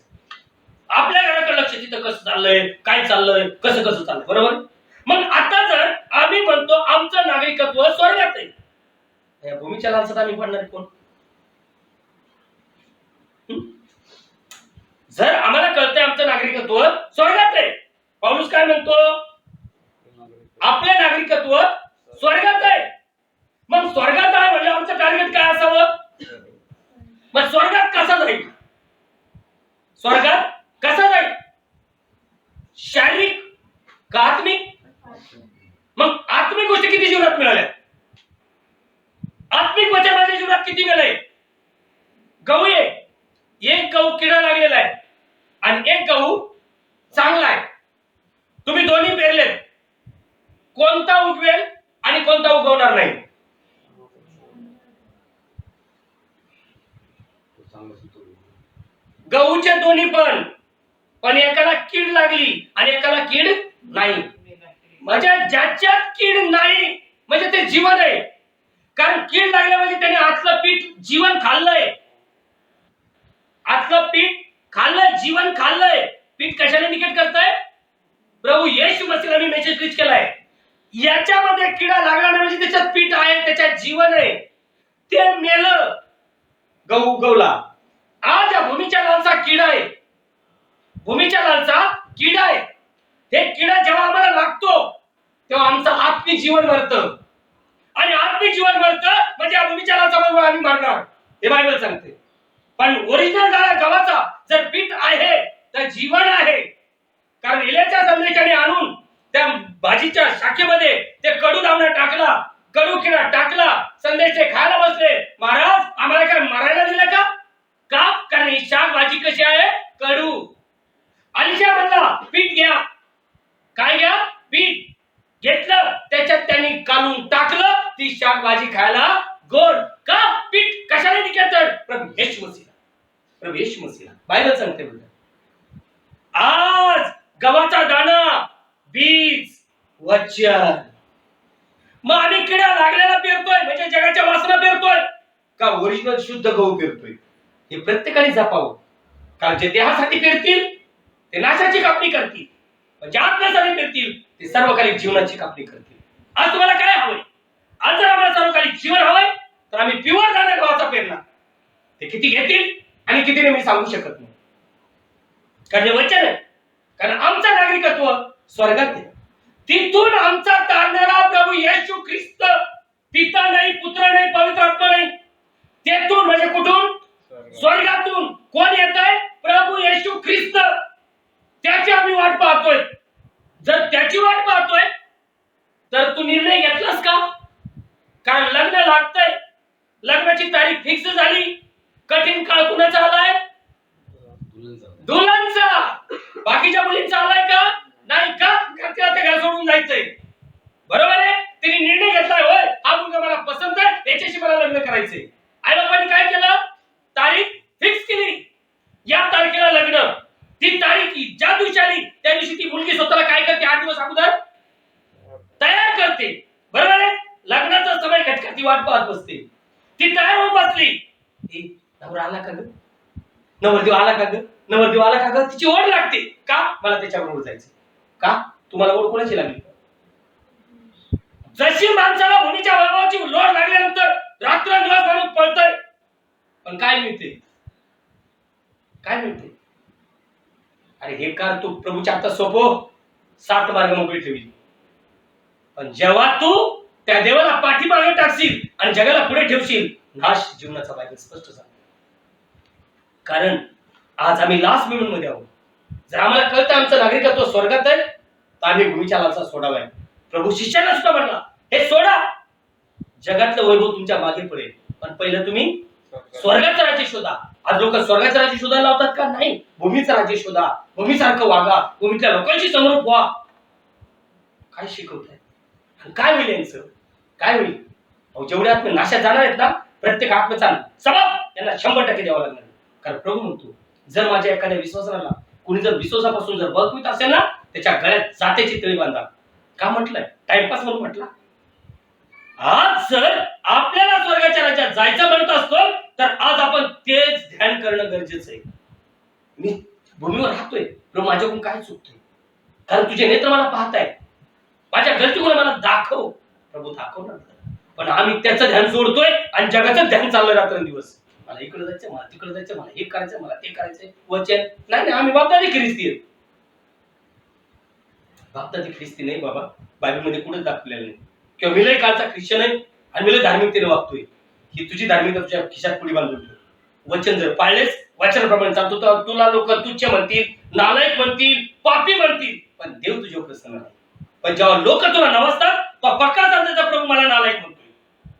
आपल्या घराकडे लक्ष, तिथं कसं चाललंय, काय चाललंय, कसं कसं चाललंय. बरोबर. मग आता जर आम्ही म्हणतो आमचं नागरिकत्व स्वर्गात आहे, या भूमीच्या लालसात आम्ही पडणार कोण? जर आम्हाला कळतंय आमचं नागरिकत्व स्वर्गात आहे, पौलुस काय म्हणतो? आपलं नागरिकत्व स्वर्गात आहे. मग स्वर्गात आहे म्हणजे आमचं टार्गेट काय असावं? मग स्वर्गात कसा जाईल? स्वर्गात कसा जाईल? शारीरिक का आत्मिक? मग आत्मिक गोष्टी किती जीवनात मिळाल्या? आत्मिक वचन माझ्या जीवनात किती मिळाले? गहू आहे, एक गहू किडा लागलेला आहे आणि एक गहू चांगला आहे. तुम्ही दोन्ही पेरलेत, कोणता उगवेल आणि कोणता उगवणार नाही? गहूचे दोन्ही पण एकाला कीड लागली आणि एकाला कीड नाही. म्हणजे ज्याच्यात कीड नाही म्हणजे ते जीवन आहे. कारण कीड लागल्या म्हणजे त्याने आतलं पीठ जीवन खाल्लंय, आतलं पीठ खाल्लंय, जीवन खाल्लंय. पीठ कशाने निकेट करतंय? प्रभू येशू मसीहला मी मेसेज प्रीच केलाय. याच्यामध्ये किडा लागला नाही म्हणजे त्याच्यात पीठ आहे, त्याच्यात जीवन आहे. ते मेलं, गहू उगवला. आज या भूमीच्या लालचा किडा आहे, भूमीच्या लालचा किडा आहे. हे किडा जेव्हा आम्हाला लागतो तेव्हा आमचं आत्मिक जीवन मरतं आणि आत्मिक जीवन मरतं म्हणजे या भूमीच्या लालचा बरोबर आम्ही मरणार, हे बायबल सांगते. पण ओरिजिनल गव्हाचा जर पीठ आहे तर जीवन आहे. कारण एलियाच्या संदेशाने आणून त्या भाजीच्या शाखेमध्ये ते कडू दाणा टाकला, कडू किडा टाकला, संदेशे खायला बसले. महाराज आम्हाला काय मरायला दिलं का? का? कारण ही शाक भाजी कशी आहे? कडू. अलिशा म्हणला पीठ घ्या. काय घ्या? पीठ घेतलं, त्याच्यात त्यांनी काढून टाकलं, ती शाक भाजी खायला गोड. का? पीठ कशाने निघतं? प्रभू येशू मसीह, प्रभू येशू मसीह. बायबल सांगते बघा, आज गव्हाचा दाणा, बीज, वचन. मग आम्ही किडा लागलेला पेरतोय म्हणजे जगाच्या वासना पेरतोय का ओरिजिनल शुद्ध गहू पेरतोय? हे प्रत्येकाने जपावं. कारण जे देहासाठी पेरतील ते नाशाची कापणी करतील, पण जे आत्म्यासाठी पेरतील ते सर्वकालिक जीवनाची कापणी करतील. आज तुम्हाला काय हवंय? आज जर आम्हाला सर्वकालिक जीवन हवंय तर आम्ही प्युअर दाणा गव्हाचा पेरणार. ते किती घेतील आणि किती नाही मी सांगू शकत नाही, कारण हे वचन आहे. कारण आमचं नागरिकत्व स्वर्गात आहे. तिथून आमचा तारणारा प्रभू येशू ख्रिस्त, पिता नाही, पुत्र नाही, पवित्र आत्मा नाही. तेथून म्हणजे कुठून? स्वर्गातून. कोण येतंय? प्रभू येशू ख्रिस्त. त्याची आम्ही वाट पाहतोय. जर त्याची वाट पाहतोय तर तू निर्णय घेतलास का? कारण लग्न लागतंय, लग्नाची तारीख फिक्स झाली. कठीण काळ कुणाचा आलाय? दुल्हनचा. बाकीच्या मुलींचा आलाय का? नाही. का? घरच्या घर सोडून जायचंय. बरोबर आहे. तिने निर्णय घेतलाय, होय हा मुलगा मला पसंत आहे, याच्याशी मला लग्न करायचंय. आई बाबांनी काय केलं? तारीख फिक्स केली. या तारखेला लग्न. ती तारीख ज्या दिवशी आली त्या दिवशी ती मुलगी स्वतःला काय करते? 8 दिवस अगोदर तयार करते. बरोबर आहे. लग्नाचा समय घटकाची वाट पाहत बसते. ती तयार होऊन बसली. नवरा आला का ग? नवरदेव आला का ग, नवरदेव आला का ग, तिची ओढ लागते का मला त्याच्याबरोबर जायचं का. तुम्हाला ओढ कोणाची लागली. जशी माणसाला भूमीच्या वैभवाची लोड लागल्यानंतर रात्रंदिवस माणूस पळतोय, पण काय मिळते, काय मिळते. अरे हे कार तू प्रभूच्या हातात सोपो, 7 मार्ग मोकळी ठेवली. पण जेव्हा तू त्या देवाला पाठीमागे टाकशील आणि जगाला पुढे ठेवशील, नाश जीवनाचा बायबल स्पष्ट सांगतो. कारण आज आम्ही लास्ट मिनिट मध्ये आहोत. जर आम्हाला कळतं आमचं नागरिकत्व स्वर्गात आहे, तर आम्ही भूमीच्या लालसा सोडावा. प्रभू शिष्याला सुद्धा म्हणला, हे सोडा, जगातलं वैभव तुमच्या मागे पडेल, पण पहिलं तुम्ही स्वर्गाचं राज्य शोधा. आज लोक स्वर्गाचं राज्य शोधायला लावतात का. नाही, भूमीचं राज्य शोधा, भूमीसारखं वागा, भूमीतल्या लोकांशी समरूप व्हा. काय शिकवत आहे, काय होईल यांचं, काय होईल. जेवढे आत्मे नाशात जाणार आहेत ना, प्रत्येक आत्म्याचा सबब त्यांना 100% द्यावा लागणार. कारण प्रभू म्हणतो, जर माझ्या एखाद्या विश्वासाला कुणी जर विश्वासापासून जर बळकवीत असेल ना, त्याच्या गळ्यात जातेची तळी बांधा. का म्हटलंय, टाइमपास म्हणून म्हटला. आज जर आपल्याला स्वर्गाच्या राज्यात जायचं म्हणत असतो, तर आज आपण तेच ध्यान करणं गरजेचं आहे. मी भूमीवर राहतोय, प्रभू माझ्याकडून काय चुकतोय, कारण तुझे नेत्र मला पाहताय, माझ्या गलतीमुळे मला दाखव. प्रभू दाखवणार, पण आम्ही त्याचं ध्यान सोडतोय आणि जगाचं ध्यान चाललंय रात्रंदिवस. मला इकडे जायचं, मला तिकडे जायचं, मला हे करायचं, मला ते करायचंय. वचन नाही, आम्ही बापदादी ख्रिस्ती आहेत. बापदादी ख्रिस्ती नाही बाबा, बायबलमध्ये कुठेच दाखवलेलं नाही. किंवा मी लय काळचा ख्रिश्चन आहे आणि मी लय धार्मिकतेने वागतोय. ही तुझी धार्मिकता तुझ्या खिशात पुढे बांधून ठेव. वचन जर पाळलेस, वचनाप्रमाणे चालतो, तर तुला लोक तुच्छ म्हणतील, नालायक म्हणतील, पापी म्हणतील, पण देव तुझ्यावर प्रसन्न नाही. पण जेव्हा लोक तुला नमस्तात, तो पक्का सांगतात प्रभू मला नालायक म्हणतोय.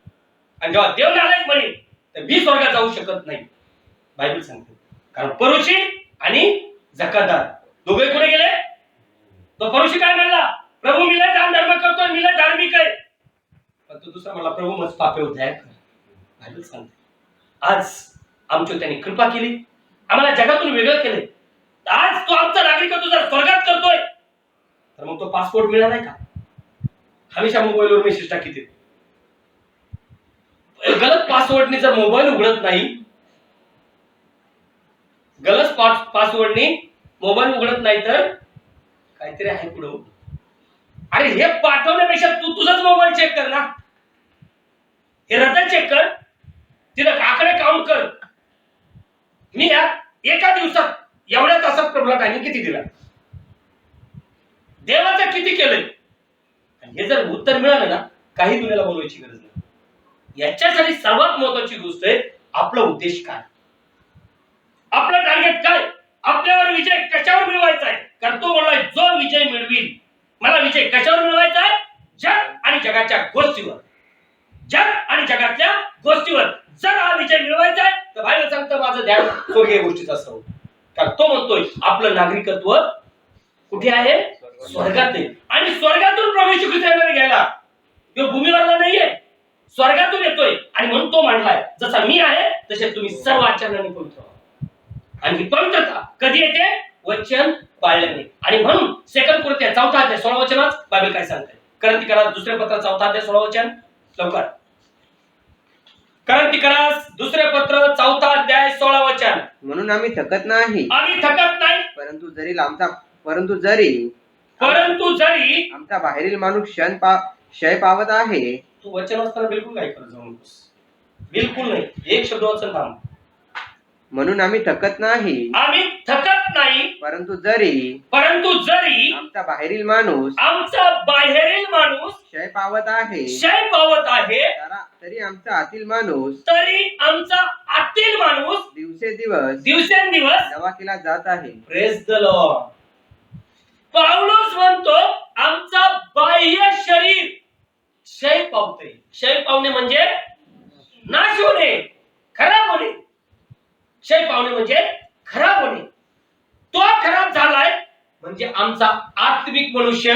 आणि जेव्हा देव नालायक म्हणेल, तर मी स्वर्गात जाऊ शकत नाही. बायबल सांगते. कारण परुषी आणि जकातदार दोघे कुठे गेले. तो परुषी काय म्हणला, प्रभू मी लय दान धर्म करतोय, मी लय धार्मिक आहे. पण तो दुसरा म्हणला, प्रभू मज पापे होत. बायबल सांगते. आज आमच्यावर त्यांनी कृपा केली, आम्हाला जगातून वेगळं केलंय. आज तो आमचा नागरिकत्व जर स्वर्गात करतोय, तर मग तो पासपोर्ट मिळणार आहे का. हमेशा मोबाईलवर मेसेज टाकीत. गलत पासवर्डने जर मोबाईल उघडत नाही, गलत पासवर्डने मोबाईल उघडत नाही, तर काहीतरी आहे पुढं. अरे हे पाठवण्यापेक्षा तू तुझाच मोबाईल चेक कर ना. हे रद्द चेक कर, तिथं आकडे काउंट कर. मी या एका दिवसात एवढ्या तासात प्रभूला टायमिंग किती दिला, देवाचं किती केलंय. हे जर उत्तर मिळालं ना, काही दुनियाला बोलवायची गरज नाही. याच्यासाठी सर्वात महत्वाची गोष्ट आहे, आपला उद्देश काय, आपलं टार्गेट काय, आपल्यावर विजय कशावर मिळवायचा आहे. कारण तो बोललाय, जो विजय मिळविल. मला विजय कशावर मिळवायचा आहे, जग आणि जगाच्या गोष्टीवर. जग आणि जगातल्या गोष्टीवर जर हा विजय मिळवायचा आहे, तर बायबल सांगतं माझं ध्यान स्वर्गीय गोष्टीचं असावं. कारण तो म्हणतोय आपलं नागरिकत्व कुठे आहे, स्वर्गात आहे. आणि स्वर्गातून प्रवेश घ्यायला तो भूमीवरला नाहीये, स्वर्गातून येतोय. आणि म्हणून तो म्हणलाय, जसा मी आहे तसे तुम्ही सर्व आचरणाने पवित्र व्हा. आणि ही पवित्रता कधी येते, वचन पाळल्याने. आणि म्हणून 2 कोरिन्थियर 4 अध्याय 16 वचनात बायबल काय सांगते. कोरिन्थियर दुसरे पत्र 4 अध्याय 16 वचन, लवकर. कोरिन्थियर दुसरे पत्र 4 अध्याय 16 वचन. म्हणून आम्ही थकत नाही, आम्ही थकत नाही, परंतु जरी आमचा बाहेरील माणूस क्षय पावत आहे. तू वचन असताना बिलकुल काय करत जाऊ नकोस, बिलकुल नाही. एक शब्द वाचन थांब. म्हणून आम्ही थकत नाही, आम्ही थकत नाही, परंतु जरी आमचा बाहेरील माणूस क्षय पावत आहे, तरी आमचा आतील माणूस दिवसेंदिवस नवा केला जात आहे. Praise the Lord. पाऊलस म्हणतो आमचा बाह्य शरीर क्षय पावते. क्षय पावणे म्हणजे नाश होणे, खराब होणे. क्षय पावणे म्हणजे खराब होणे. तो खराब झालाय म्हणजे आमचा आत्मिक मनुष्य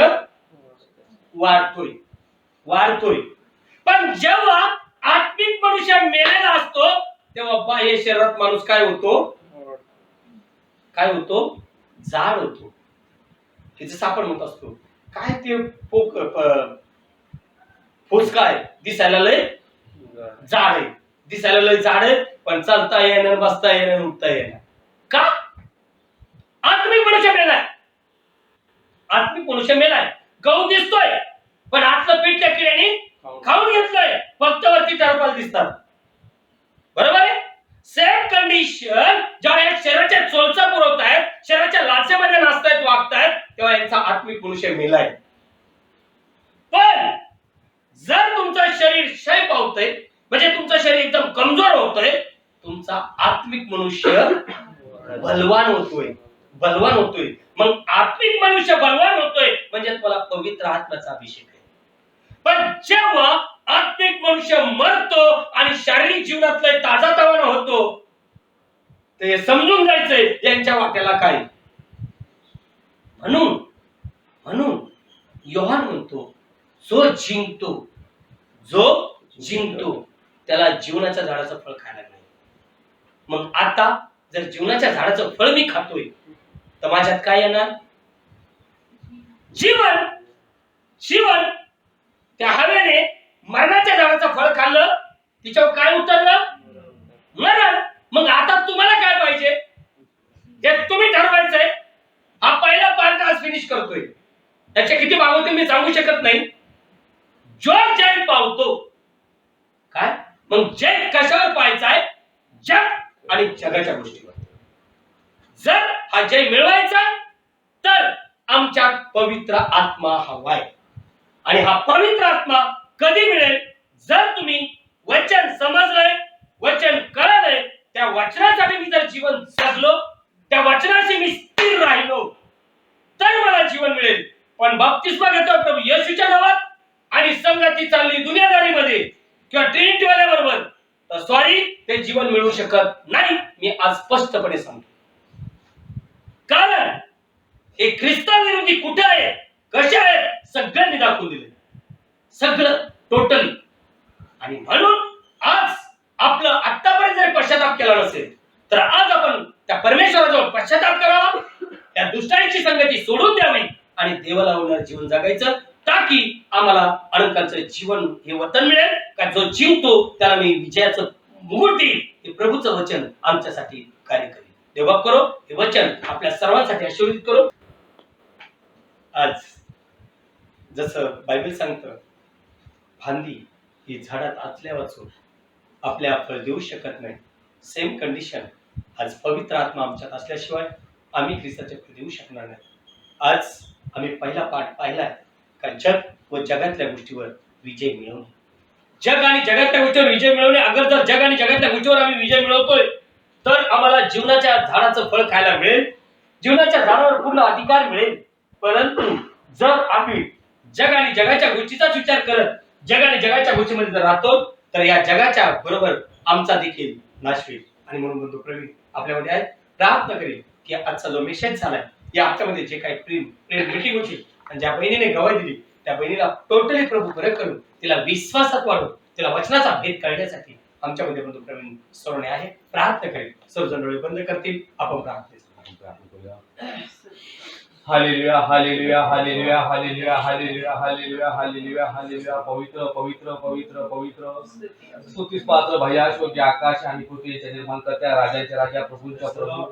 वाढतोय. पण जेव्हा आत्मिक मनुष्य मेलेला असतो, तेव्हा बाह्य शरीरात माणूस काय होतो, जाड होतो. हे जसं आपण म्हणत असतो, काय ते फोस काय दिसायला लय जाड आहे, पण चालता येणार, बसता येणार, उठता येणार. का? आत्मिक मनुष्य मेलाय. आत्मिक मनुष्य मेलाय. गहू दिसतोय पण आतलं पीठ त्या किड्याने खाऊन घेतलंय. फक्त वरती टरपाल दिसतात. बरोबर आहे. सेम कंडिशन जेव्हा या शरीराच्या चोलचा पुरवतायत, शरीराच्या लाचेमध्ये नाचतायत, वागतायत, तेव्हा यांचा आत्मिक मनुष्य मेलाय. पण जर तुमचं शरीर क्षय पावतंय, म्हणजे तुमचं शरीर एकदम कमजोर होतोय, तुमचा आत्मिक मनुष्य बलवान होतोय. बलवान होतोय. मग आत्मिक मनुष्य बलवान होतोय म्हणजे तुम्हाला पवित्र आत्म्याचा अभिषेक आहे. पण जेव्हा आत्मिक मनुष्य मरतो आणि शारीरिक जीवनातला ताजातवाना होतो, ते समजून जायचंय यांच्या वाट्याला काय. म्हणून योहान म्हणतो, जो जिंकतो त्याला जीवनाच्या झाडाचं फळ खायला नाही. मग आता जर जीवनाच्या झाडाचं फळ मी खातोय तर माझ्यात काय येणार? जीवन. त्या हवेने मरणाच्या झाडाचं फळ खाल्लं, तिच्यावर काय उतरलं? मरण. मग आता तुम्हाला काय पाहिजे हे तुम्ही ठरवायचंय. हा पहिला पार्ट आज फिनिश करतोय. त्याचे किती भाग होते मी सांगू शकत नाही. जो जय पावतो काय, मग जय कशावर पाहायचाय? जग आणि जगाच्या गोष्टीवर. जर हा जय मिळवायचा तर आमच्यात पवित्र आत्मा हवाय. आणि हा पवित्र आत्मा कधी मिळेल? जर तुम्ही वचन समजलंय, वचन कळलंय, त्या वचनासाठी मी जर जीवन जगलो, त्या वचनाशी मी स्थिर राहिलो, तर मला जीवन मिळेल. पण बाप्तिस्मा घेतो प्रभू येशूच्या नावात आणि संगती चालली दुनियादारीमध्ये किंवा ट्रिनिटी वाल्याबरोबर, तर सॉरी, ते जीवन मिळू शकत नाही. मी आज स्पष्टपणे सांगतो. कारण हे ख्रिस्ताविरोधी कुठे आहे, कसे आहे, सगळ्यांनी दाखवून दिले. सगळं टोटली. आणि म्हणून आज आपलं आतापर्यंत जर पश्चाताप केला नसेल तर आज आपण त्या परमेश्वराजवळ पश्चाताप करावा, त्या दुष्टांची संगती सोडून द्यावी आणि देवाला आवडणारं जीवन जगायचं, ताकी आम्हाला अनंताचं जीवन हे वतन मिळेल. का जो जिंकतो त्याला मी विजयाचं मुकुट देईल. हे प्रभूचं वचन आमच्यासाठी कार्य करेल. देवबाप करो हे वचन आपल्या सर्वांसाठी आशीर्वादित करो. आज जसं बायबल सांगतं, फांदी ही झाडात आतल्या वाचून आपल्या फळ देऊ शकत नाही, सेम कंडिशन आज पवित्र आत्मा आमच्यात असल्याशिवाय आम्ही ख्रिस्ताचे फळ देऊ शकणार नाही. आज आम्ही पहिला पाठ पाहिलाय का जग व जगातल्या गोष्टीवर विजय मिळवणे. जग आणि जगातल्या गोष्टीवर विजय मिळवणे. अगर जर जग आणि जगातल्या गोष्टीवर आम्ही विजय मिळवतोय तर आम्हाला जीवनाच्या झाडाचं फळ खायला मिळेल, जीवनाच्या झाडावर पूर्ण अधिकार मिळेल. परंतु जर आम्ही जग आणि जगाच्या गोष्टीचाच विचार करत जग आणि जगाच्या गोष्टीमध्ये जर राहतो तर या जगाच्या बरोबर आमचा देखील नाश होईल. आणि म्हणून बंधू प्रवीण आपल्यामध्ये आहे, प्रार्थना करेल की आजचा जो मेसेज झालाय या हप्त्यामध्ये जे काही प्रेम मीटिंग होती आणि ज्या बहिणीने गवाही दिली त्या बहिणीला टोटली प्रभू बरं करून तिला विश्वासात वाढवून तिला वचनाचा भेद कळण्यासाठी आमच्यामध्ये बंधू प्रवीण सोडणे आहे. प्रार्थना करेल. सर्वजण डोळे बंद करतील. आपण प्रार्थना करूया. हालेलुया हालेलुया हालेलुया हालेलुया हालेलुया हालेलुया हालेलुया हालेलुया. पवित्र पवित्र पवित्र पवित्र स्तुतीस पात्र भयाश व आकाश आणि पृथ्वीच्या निर्माण करत्या राजाच्या राजा प्रभूंच्या प्रभू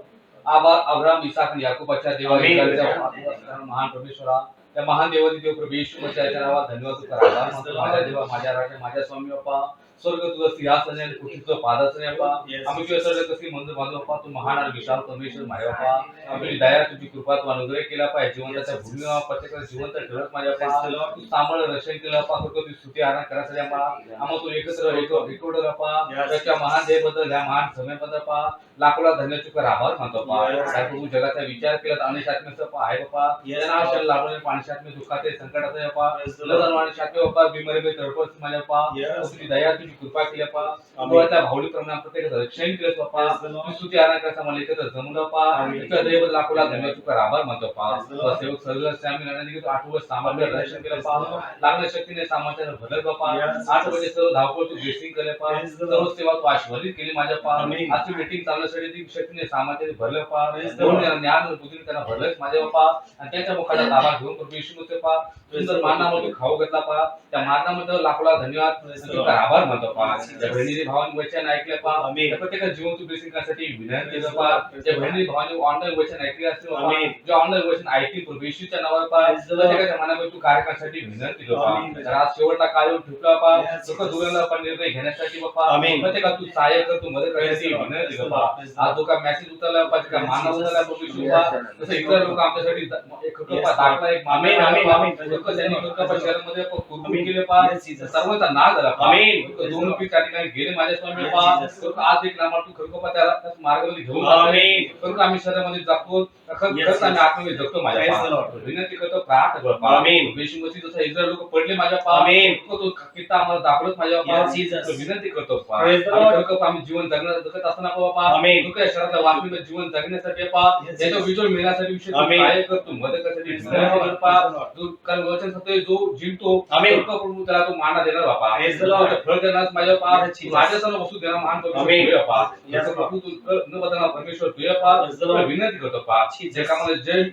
आभार अब्राम इसाक आणि याकूबाच्या देवा महान परमेश्वरा, त्या महान देवाची देव प्रभू येशू मसीहाच्या नावात धन्यवाद करा. माझ्या देवा, माझ्या राजा, माझ्या स्वामी बाप्पा, स्वर्ग तुझं सिंहासन आहे, पृथ्वीचं पादासन आहे बाप्पा. आम्ही तुझ्या सर्व कशी मंद बांधू बाप्पा. तू महान आणि विशाल परमेश्वर माझ्या बाप्पा. तुझी दया, तुझी कृपा, तू अनुग्रह केला पाहिजे. जिवंताच्या भूमी प्रत्येकाला जिवंत ठेवत माझ्या बाप्पा. तू सांभाळ रक्षण केलं बाप्पा. फक्त तू स्तुती आराधना करायसाठी बाप्पा. आम्हाला तू एकत्र बाप्पा. त्याच्या महान देवाबद्दल, या महान समयाबद्दल बाप्पा लाखोला धन्य चुकर आभार मानतो बाप्पा. तू जगाचा विचार केला आणि शात्मेचं आहे बाप्पा. त्यांना लाभणे पाणी शात्मे दुःखात संकटात आहे बाप्पा. लढण शात्मे बाप्पा बिमारी तडपत माझ्या बाप्पा. तुझी दया, तुझी कृपा केली बाप्पा. त्या भावली प्रमाणे प्रत्येकाचं रक्षण केलं बाप्पा. तू स्तुती आराधना करायचा मला एकत्र जमून बाप्पा. तुझ्या दयेबद्दल लाखोला धन्य चुकर आभार मानतो बाप्पा. सेवक सर्व आम्ही 8 वर्ष सामर्थ्य रक्षण केलं बाप्पा. लागण्या शक्तीने सामर्थ्यानं भरलं बाप्पा. 8 वर्ष सर्व धावपळ तू ब्लेसिंग केलं बाप्पा. सर्व सेवा तू आशीर्वादित केली माझ्या बाप्पा. आजची मीटिंग चालण्यासाठी शक्तीने सामर्थ्याने भरलं बाप्पा. ज्ञान बुद्धीने त्यांना भरलंच माझ्या बाप्पा. आणि त्याच्या मुखाचा ताबा घेऊन प्रभू येशू मसीह बाप्पा तुझं मारणामध्ये खाऊ घेतला बाप्पा. त्या मारणामध्ये लाखोला धन्यवाद आभार होतं पहा त्या बहिणीने भावाने वचन ऐकलं पहा आमेन. त्या प्रत्येकाचं जीवन तू ब्लेसिंग करण्यासाठी विनंती केलं पहा त्या बहिणीने भावाने ऑनलाईन वचन ऐकले असतील पहा आमेन. जे ऑनलाईन वचन ऐकतील प्रभू येशूच्या नावावर पहा Praise the Lord. प्रत्येकाच्या मनामध्ये तू कार्य करण्यासाठी विनंती केलं आमेन. पहा तर आज शेवटला काळ येऊन ठेवला पहा Yes, लोक yes. दोघांना आपण निर्णय घेण्यासाठी बाप्पा आमेन. प्रत्येकाला तू सहाय्य कर तू मदत Praise करण्यासाठी the Lord. विनंती Praise the कर पहा Lord. Praise the आज लोक मेसेज उचलला पाहिजे का Yes, मानव Jesus. उचलला प्रभू येशू Yes, पहा sir. जसं इतर लोक आमच्यासाठी एक Yes, दाखला एक आमेन, आमेन, आमेन. लोक त्यांनी लोक शहरामध्ये कुरकुर आमेन. केले पहा Yes, Jesus. सर्वांचा नाश झाला पहा आमेन. लोकं दोन पीक त्या ठिकाणी गेले माझ्या स्वामी Yes, पहा Jesus. लोक आज एक नामा तू खरं त्याला मार्गामध्ये घेऊन आमेन. खरं आम्ही शहरामध्ये जगतो खरंच Yes, आम्ही yes. आत्ममध्ये जगतो माझ्या Praise the पहा Lord. विनंती करतो प्रार्थना करतो पहा आमेन. येशू मसीह जसं इस्रायल लोक पडले माझ्या पहा आमेन. तो किस्सा आम्हाला दाखवत माझ्या पहा Yes, Jesus. तो विनंती करतो पहा Praise the आम्ही Lord. खरं आम्ही जीवन जगत असताना पहा आमेन. लोक या शहरातल्या वास्तविक जीवन जगण्यासाठी पहा Yes, त्याच्या yes. विजय मिळण्यासाठी विषय आमेन. सहाय्य करतो मदत करण्यासाठी Praise the विनंती Lord. करतो पहा Praise the Lord. जो कारण वचन सत्य जो जिंकतो आमेन. तो प्रभू त्याला तो माना देणार बापा Praise the Lord. फळ देणार माझ्या पहा Yes, Jesus. माझ्या सर्व वस्तू देणार महान परमेश्वर आमेन. तुझ्या पहा Yes, जसं Lord. प्रभू तू न बदलणार परमेश्वर तुझ्या पहा Praise the तुला Lord. विनंती करतो पहा Jesus. जे कामाला जय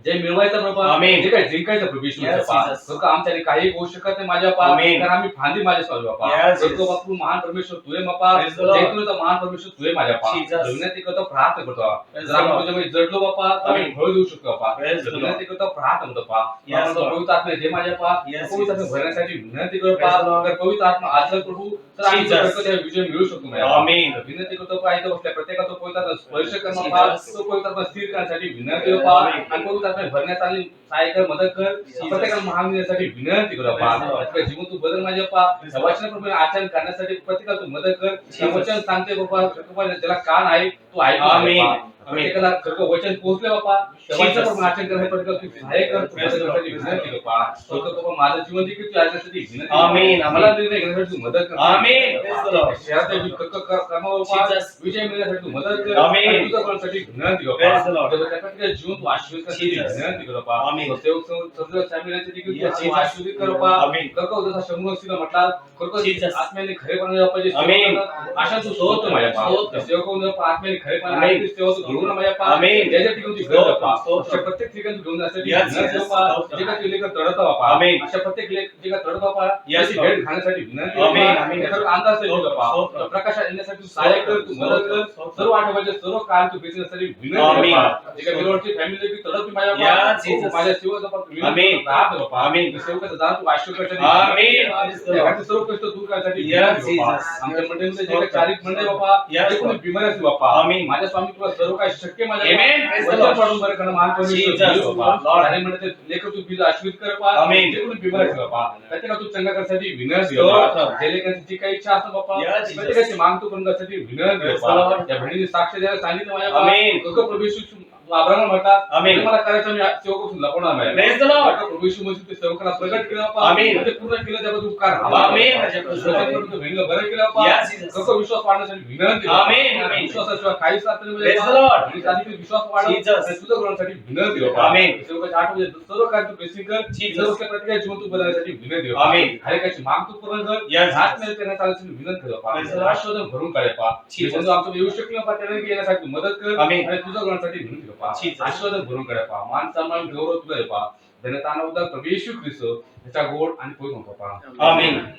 जय मिळवायचा प्रभू आमेन. जे काही जिंकायचं प्रभू Yes, येशूचं पहा Jesus. लोक आमच्याने काही होऊ शकत नाही माझ्या पहा आमेन. कारण आम्ही फांदी माझ्या स्वामी बापा Yes, लोक Jesus. बापू महान परमेश्वर तुझे बापा Praise the Lord. जैतूनचा महान परमेश्वर तुझे माझ्या पहा Jesus. तुला विनंती करतो प्रार्थना करतो Praise जर the आम्ही Lord. तुझ्यामध्ये जडलो बापा तर आम्ही आमेन. फळ देऊ शकतो बापा Praise the Lord. विनंती करतो प्रार्थना करतो पहा Yes, आम्हाला Lord. पवित्र आत्मा दे माझ्या पहा Yes, पवित्र आत्मा Jesus. भरण्यासाठी विनंती करतो Praise the पहा Lord. तर पवित्र आत्मा आचल प्रभू तर आम्ही Jesus. तो त्या विजय मिळू शकतो माझ्या आमेन. पहा. विनंती करतो पहा इथं बसल्या प्रत्येकाचा पवित्र आत्मा स्पर्श करणं पहा Jesus. तो पवित्र आत्मा स्थिर करण्यासाठी विनंती करतो पहा आमेन. आणि पवित्र आत्मा भरण्यात आली सहाय्य कर मदत कर प्रत्येकाला महान देण्यासाठी विनंती करतो पहा Praise the Lord. प्रत्येक जीवन तू बदल माझ्या पहा त्या वचनाप्रमाणे आचरण करण्यासाठी प्रत्येकाला तू मदत कर त्या Jesus. वचन सांगते बाबा ज्याला कान आहे तो ऐकून आमेन. घे बापा. प्रत्येकाला खरं वचन पोहोचले बापा त्या Jesus. वचनाप्रमाणे आचरण करण्यासाठी प्रत्येकाला तू सहाय्य कर Praise the Lord. मदतीसाठी विनंती कर पहा फक्त बाबा माझं जीवन देखील तू याच्यासाठी विनंती कर. आमेन. मला निर्णय घेण्यासाठी तू मदत कर आमेन. Praise the Lord. शहराच्या कामावर पहा Jesus. विजय मिळण्यासाठी तू मदत कर आमेन. आणि तुझ्या कोणासाठी विनंती कर Praise the Lord. प्रत्येकाच्या जीवन तू आशीर्वाद करण्यासाठी Jesus. विनंती कर पहा आमेन. सेवक समजा फॅमिलीचे देखील Yes, तू Jesus. आशीर्वाद कर पहा आमेन. खरं जसा शंभर सिला म्हटला खरं Jesus. आत्म्याने खरेपणा पाहिजे आमेन. अशा तू सोबत माझ्या पहा स्तोत्र. सेवक आत्म्याने खरेपणा आमेन. आहे सेवा तू घेऊन माझ्या पहा आमेन. ज्याच्या ठिकाणी तुझी गरज आहे पहा स्तोत्र. अशा प्रत्येक ठिकाणी तू घेऊन जाण्यासाठी Yes, विनंती Jesus. पहा स्तोत्र. जे काही तुला लेकर तडत बापा आमेन. अशा प्रत्येक जे काही तडत बापा Yes, त्याची Lord. भेट खाण्यासाठी विनंती आमेन. पहा. आमेन. हे खरं अंदाज आहे तुझा पहा स्तोत्र. प्रकाशात येण्यासाठी तू सहाय्य कर तू मदत कर स्तोत्र. सर्व आठवड्याचे सर्व कार्य तू बेचण्यासाठी विनंती आमेन. पहा जे काही बिलवडची फॅमिली देखील तडत माझ्या Yes, पहा Jesus. माझ्या सेवकाचा आमेन. बापा आमेन. सेवकाचा जाण तू आशीर्वाद करण्यासाठी आमेन. घरातील सर्व कष्ट दूर करण्यासाठी Yes, विनंती बापा. Jesus. आमच्या मंडळीमध्ये जे स्तोत्र. काही चारिक मंडळी बापा Yes, जे कोणी Lord. बिमारी असतील बापा आमेन. माझ्या स्वामी तुला सर्व काही शक्य माझ्या Amen. Praise the वचन Lord. पाडून बरं करणं महान परमेश्वर Jesus. तुझे बापा. Lord. आणि म्हणते लेकर तू बीज आशीर्वाद कर पहा आमेन. जे कोणी बिमार असतील बापा प्रत्येकाला तू चंगा करण्यासाठी विनंती स्तोत्र. बापा. जे लेकरांची जी काही इच्छा असतो बापा Yes, Jesus. प्रत्येकाची माग तू करून करण्यासाठी विनंती Praise बापा. the Lord. त्या बहिणीने साक्ष द्यायला सांगितलं माझ्या आमेन. प्रभू येशू अब्राहम म्हणतात आमेन. "हे मला करायचं मी सेवकापासून लपवणार नाही Praise the Lord. प्रभू येशू मध्ये ते सेवकाला प्रगट केला बापा आमेन. ते पूर्ण केलं त्याबद्दल उपकार आमेन. बहिणीला बरं केलं बापा Yes, Jesus. लोकं विश्वास वाढण्यासाठी विनंती आमेन. आमेन. विश्वासाशिवाय काहीच साध्य नाही Praise बापा. the Lord. आणि अधिक विश्वास वाढव Jesus. आणि तुझ्या गुणांसाठी विनंती बापा. आमेन. सेवकाच्या आठवड्यात सर्व कार्य तू बेसिक कर Jesus. सर्व प्रत्येकाच्या जीवन तू बदलण्यासाठी विनंती बापा. आमेन. हरेकाची माग तू पूर्ण कर Yes. हात नाही त्यांना चालण्यासाठी विनंती कर बापा. Praise the Lord. आशीर्वाद भरून काढ बापा. जे Jesus. बंधू आमचं येऊ शकले बापा त्यांना येण्यासाठी तू मदत कर आमेन. आणि तुझ्या गुणांसाठी विनंती बापा. Jesus. आशीर्वाद भरून काढ बापा. मान सन्मान गौरव तुला बापा. धन्यताना उद्या प्रभू येशू ख्रिस्त त्याचा गोड आणि पवित्र बापा. आमेन.